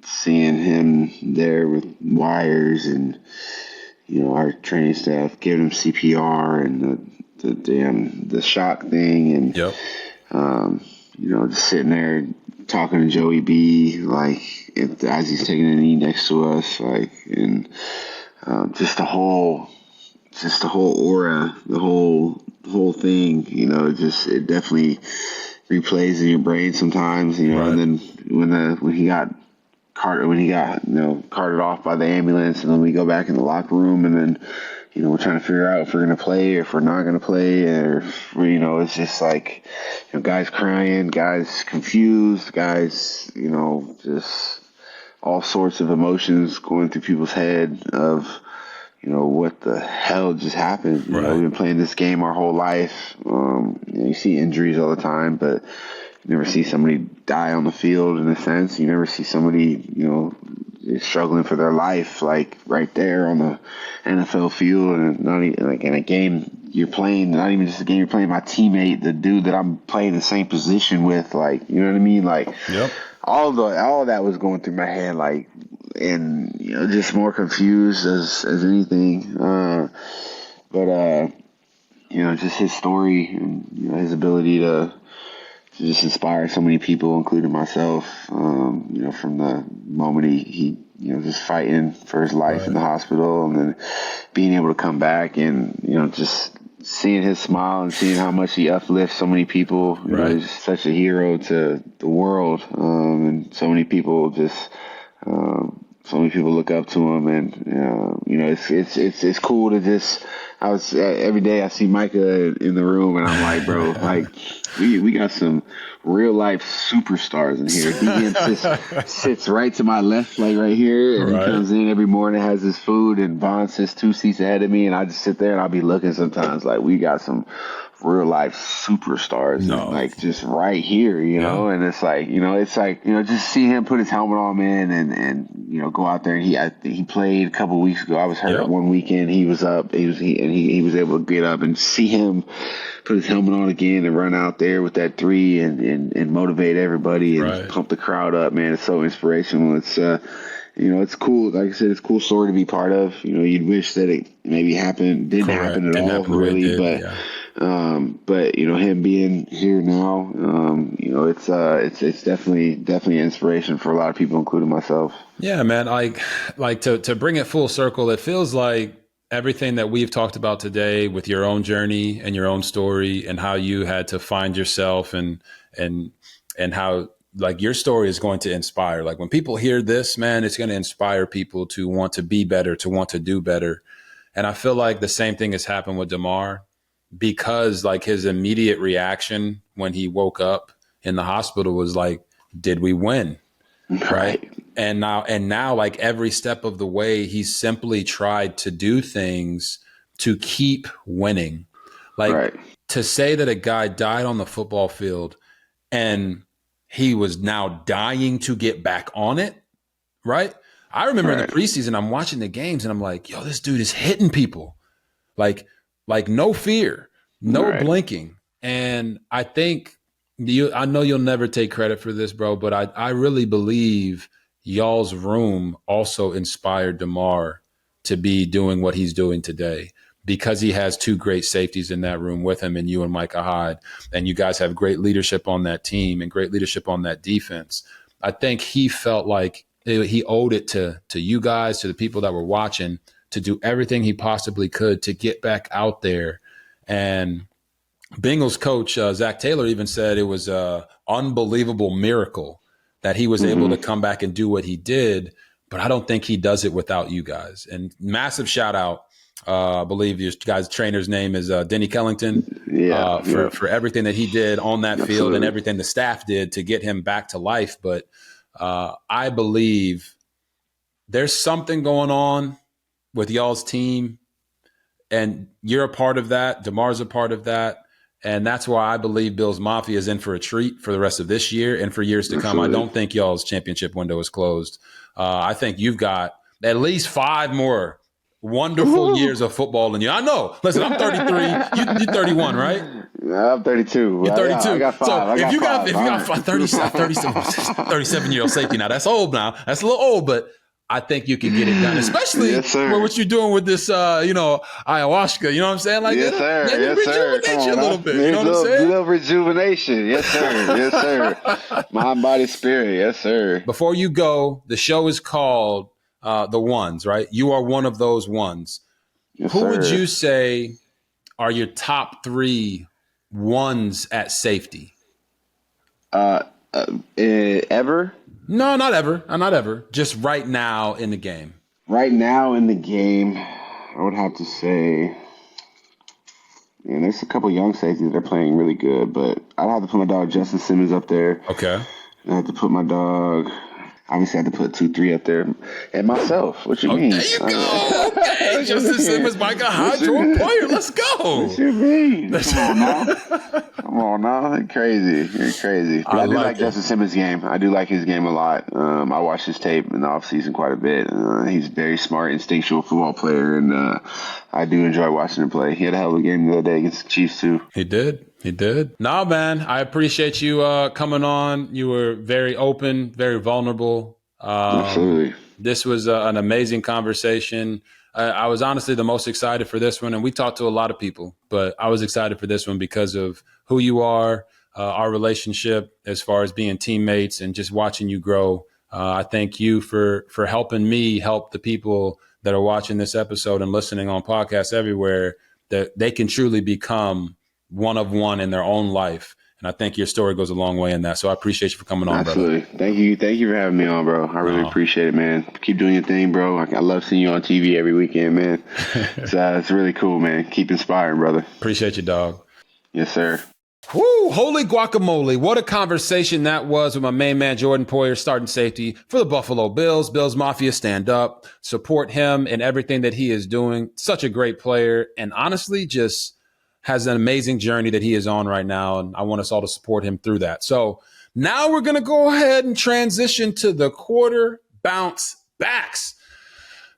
seeing him there with wires and, our training staff giving him CPR and the shock thing. And, yep. Just sitting there talking to Joey B, like, as he's taking a knee next to us, like, and just the whole aura, the whole thing, it definitely replays in your brain sometimes, right. And then when he got carted off by the ambulance, and then we go back in the locker room, and then we're trying to figure out if we're going to play, or if we're not going to play, or it's just like guys crying, guys confused, guys just all sorts of emotions going through people's head of what the hell just happened. We've been playing this game our whole life. You see injuries all the time, but you never see somebody die on the field in a sense. You never see somebody, struggling for their life, like right there on the NFL field, and not even like in a game you're playing, not even just a game you're playing, my teammate, the dude that I'm playing the same position with, like, you know what I mean? Like, yep. All of that was going through my head, like, and just more confused as anything. But just his story and his ability to just inspire so many people, including myself. From the moment he just fighting for his life in the hospital, and then being able to come back and just seeing his smile and seeing how much he uplifts so many people. He's such a hero to the world, and so many people look up to him, and it's cool to just. Every day I see Micah in the room, and I'm like, bro, like we got some real life superstars in here. DM sits right to my left, like right here, and he comes in every morning, has his food, and Vaughn sits 2 seats ahead of me, and I just sit there and I'll be looking sometimes like we got some real life superstars, like just right here, and it's like, just see him put his helmet on, man, and go out there. And he played a couple weeks ago. I was hurt one weekend. He was up. He was able to get up, and see him put his helmet on again and run out there with that 3 and motivate everybody and pump the crowd up, man. It's so inspirational. It's it's cool. Like I said, it's a cool story to be part of. You'd wish that it maybe didn't happen at all, really, but him being here now, it's definitely an inspiration for a lot of people, including myself. Yeah, man. Like to bring it full circle, it feels like everything that we've talked about today with your own journey and your own story and how you had to find yourself and how like your story is going to inspire. Like when people hear this, man, it's going to inspire people to want to be better, to want to do better. And I feel like the same thing has happened with Damar, because like his immediate reaction when he woke up in the hospital was like, did we win? Right. And now like every step of the way, he simply tried to do things to keep winning. Like to say that a guy died on the football field and he was now dying to get back on it. Right. I remember in the preseason, I'm watching the games and I'm like, yo, this dude is hitting people like no fear, no blinking. And I think I know you'll never take credit for this, bro, but I really believe y'all's room also inspired Damar to be doing what he's doing today, because he has two great safeties in that room with him and you and Micah Hyde. And you guys have great leadership on that team and great leadership on that defense. I think he felt like he owed it to you guys, to the people that were watching, to do everything he possibly could to get back out there. And Bengals coach Zach Taylor even said it was an unbelievable miracle that he was able to come back and do what he did. But I don't think he does it without you guys. And massive shout out. I believe your guy's trainer's name is Denny Kellington for everything that he did on that field and everything the staff did to get him back to life. But I believe there's something going on with y'all's team, and you're a part of that. Damar's a part of that. And that's why I believe Bills Mafia is in for a treat for the rest of this year and for years to come. I don't think y'all's championship window is closed. I think you've got at least 5 more wonderful years of football in you. I know. Listen, I'm 33. You're 31, right? I'm 32. You're 32. I got 5. So if you got 37-year-old safety now, that's old now. That's a little old, but I think you can get it done, especially with what you're doing with this, ayahuasca. You know what I'm saying? Like, yes, sir. Rejuvenate you a little bit. You know what I'm saying? A little rejuvenation. Yes, sir. Yes, sir. Mind, body, spirit. Yes, sir. Before you go, the show is called The Ones, right? You are one of those ones. Yes, Who would you say are your top 3 ones at safety? Ever? No, not ever. Not ever. Just right now in the game. Right now in the game, I would have to say, man, there's a couple young safeties that are playing really good, but I'd have to put my dog Justin Simmons up there. Okay. I have to put my dog. Obviously, I had to put 2-3 up there, and myself. What you mean? There you go. Okay, Justin Simmons, Micah Hyde, Jordan Poyer. Let's go. What you mean? Come on now. You're crazy. But I do like Justin Simmons' game. I do like his game a lot. I watched his tape in the offseason quite a bit. He's a very smart, instinctual football player, and I do enjoy watching him play. He had a hell of a game the other day against the Chiefs, too. He did. No, man, I appreciate you coming on. You were very open, very vulnerable. Absolutely. This was an amazing conversation. I was honestly the most excited for this one, and we talked to a lot of people, but I was excited for this one because of who you are, our relationship as far as being teammates and just watching you grow. I thank you for helping me help the people that are watching this episode and listening on podcasts everywhere, that they can truly become one of one in their own life. And I think your story goes a long way in that. So I appreciate you for coming on, Absolutely. Brother. Thank you for having me on, bro. I really appreciate it, man. Keep doing your thing, bro. I love seeing you on TV every weekend, man. It's really cool, man. Keep inspiring, brother. Appreciate you, dog. Yes, sir. Woo, holy guacamole. What a conversation that was with my main man, Jordan Poyer, starting safety for the Buffalo Bills. Bills Mafia, stand up. Support him and everything that he is doing. Such a great player. And honestly, just has an amazing journey that he is on right now, and I want us all to support him through that. So now we're going to go ahead and transition to the quarter bounce backs.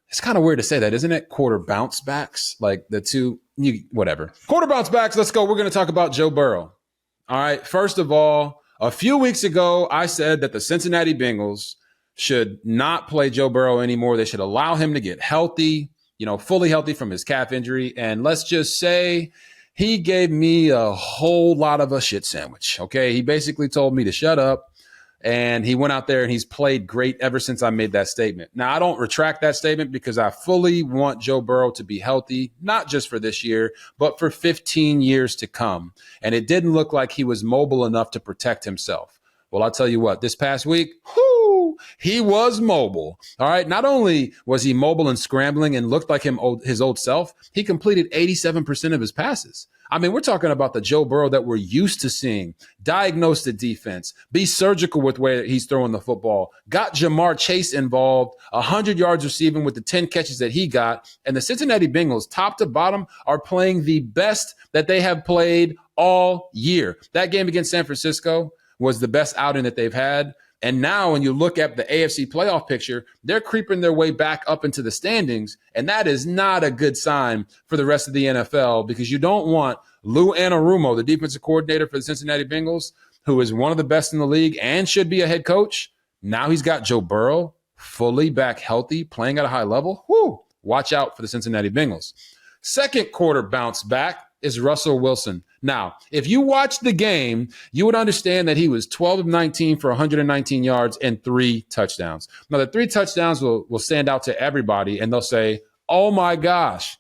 It's kind of weird to say that, isn't it? Quarter bounce backs, like the two, whatever. Quarter bounce backs, let's go. We're going to talk about Joe Burrow. All right, first of all, a few weeks ago, I said that the Cincinnati Bengals should not play Joe Burrow anymore. They should allow him to get healthy, fully healthy from his calf injury. And let's just say he gave me a whole lot of a shit sandwich, okay? He basically told me to shut up And he went out there and he's played great ever since I made that statement. Now, I don't retract that statement because I fully want Joe Burrow to be healthy, not just for this year, but for 15 years to come. And it didn't look like he was mobile enough to protect himself. Well, I'll tell you what, this past week, he was mobile. All right. Not only was he mobile and scrambling and looked like his old self, he completed 87% of his passes. I mean, we're talking about the Joe Burrow that we're used to seeing. Diagnose the defense, be surgical with where he's throwing the football. Got Jamar Chase involved, 100 yards receiving with the 10 catches that he got. And the Cincinnati Bengals, top to bottom, are playing the best that they have played all year. That game against San Francisco was the best outing that they've had. And now when you look at the AFC playoff picture, they're creeping their way back up into the standings. And that is not a good sign for the rest of the NFL, because you don't want Lou Anarumo, the defensive coordinator for the Cincinnati Bengals, who is one of the best in the league and should be a head coach. Now he's got Joe Burrow fully back healthy, playing at a high level. Watch out for the Cincinnati Bengals. Second quarter bounce back is Russel Wilson. Now, if you watch the game, you would understand that he was 12 of 19 for 119 yards and 3 touchdowns. Now, the 3 touchdowns will stand out to everybody, and they'll say, oh my gosh,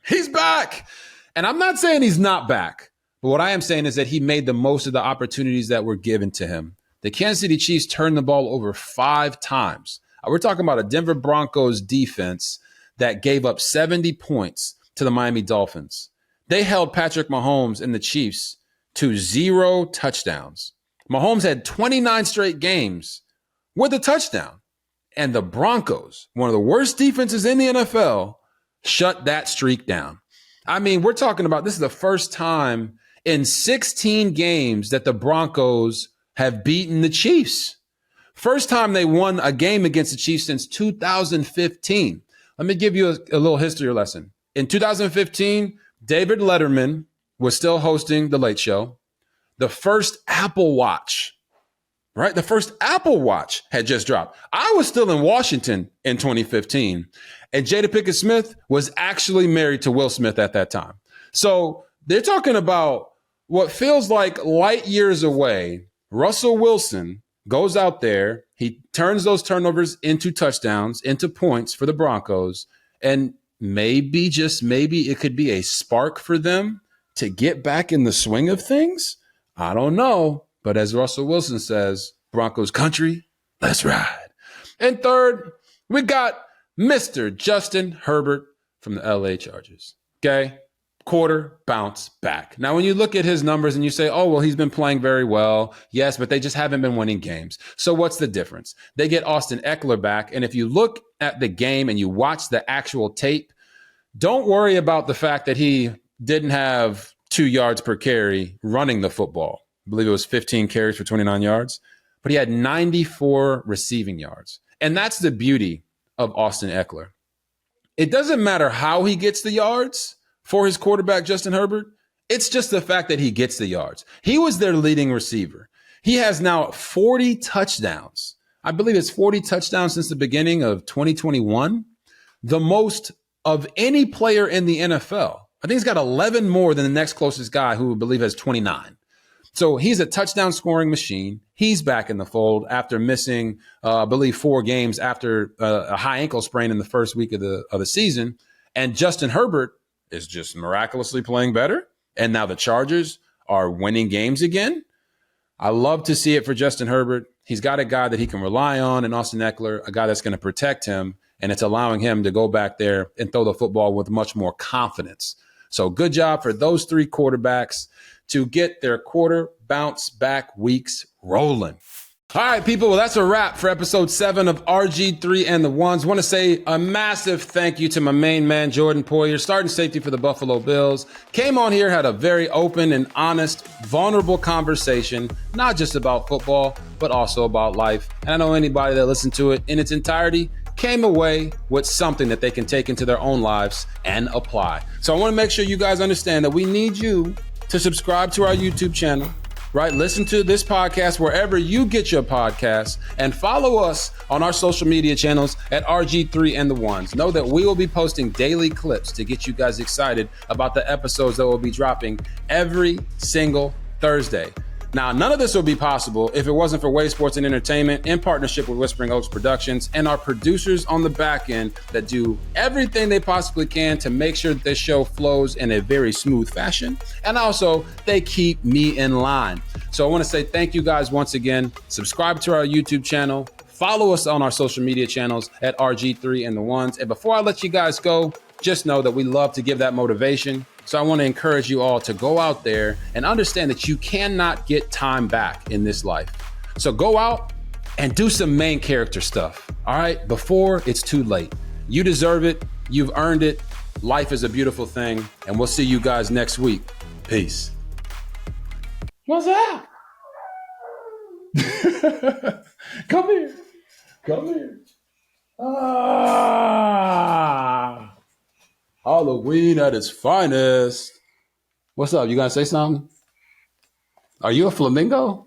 he's back. And I'm not saying he's not back, but what I am saying is that he made the most of the opportunities that were given to him. The Kansas City Chiefs turned the ball over 5 times. We're talking about a Denver Broncos defense that gave up 70 points to the Miami Dolphins. They held Patrick Mahomes and the Chiefs to 0 touchdowns. Mahomes had 29 straight games with a touchdown. And the Broncos, one of the worst defenses in the NFL, shut that streak down. I mean, we're talking about this is the first time in 16 games that the Broncos have beaten the Chiefs. First time they won a game against the Chiefs since 2015. Let me give you a little history lesson. In 2015, David Letterman was still hosting The Late Show. The first Apple Watch, right? The first Apple Watch had just dropped. I was still in Washington in 2015, and Jada Pinkett Smith was actually married to Will Smith at that time. So they're talking about what feels like light years away. Russell Wilson goes out there. He turns those turnovers into touchdowns, into points for the Broncos, and maybe, just maybe, it could be a spark for them to get back in the swing of things. I don't know. But as Russell Wilson says, Broncos country, let's ride. And third, we got Mr. Justin Herbert from the LA Chargers. Okay? Quarter bounce back. Now, when you look at his numbers and you say, oh, well, he's been playing very well. Yes, but they just haven't been winning games. So what's the difference? They get Austin Eckler back. And if you look at the game and you watch the actual tape, don't worry about the fact that he didn't have 2 yards per carry running the football. I believe it was 15 carries for 29 yards, but he had 94 receiving yards. And that's the beauty of Austin Eckler. It doesn't matter how he gets the yards for his quarterback, Justin Herbert. It's just the fact that he gets the yards. He was their leading receiver. He has now 40 touchdowns. I believe it's 40 touchdowns since the beginning of 2021. The most of any player in the NFL. I think he's got 11 more than the next closest guy, who I believe has 29. So he's a touchdown scoring machine. He's back in the fold after missing, I believe, 4 games after a high ankle sprain in the first week of the season. And Justin Herbert is just miraculously playing better. And now the Chargers are winning games again. I love to see it for Justin Herbert. He's got a guy that he can rely on in Austin Eckler, a guy that's going to protect him. And it's allowing him to go back there and throw the football with much more confidence. So good job for those 3 quarterbacks to get their quarter bounce back weeks rolling. All right, people. Well, that's a wrap for episode 7 of RG3 and The Ones. Want to say a massive thank you to my main man, Jordan Poyer, starting safety for the Buffalo Bills. Came on here, had a very open and honest, vulnerable conversation, not just about football, but also about life. And I know anybody that listened to it in its entirety came away with something that they can take into their own lives and apply. So I want to make sure you guys understand that we need you to subscribe to our YouTube channel, right? Listen to this podcast wherever you get your podcasts, and follow us on our social media channels at RG3 and The Ones. Know that we will be posting daily clips to get you guys excited about the episodes that will be dropping every single Thursday. Now, none of this would be possible if it wasn't for Way Sports and Entertainment in partnership with Whispering Oaks Productions and our producers on the back end that do everything they possibly can to make sure that this show flows in a very smooth fashion. And also, they keep me in line. So I want to say thank you guys once again. Subscribe to our YouTube channel. Follow us on our social media channels at RG3 and The Ones. And before I let you guys go, just know that we love to give that motivation. So I want to encourage you all to go out there and understand that you cannot get time back in this life. So go out and do some main character stuff, all right? Before it's too late. You deserve it. You've earned it. Life is a beautiful thing. And we'll see you guys next week. Peace. What's up? Come here. Come here. Ah. Halloween at its finest. What's up? You gonna say something? Are you a flamingo?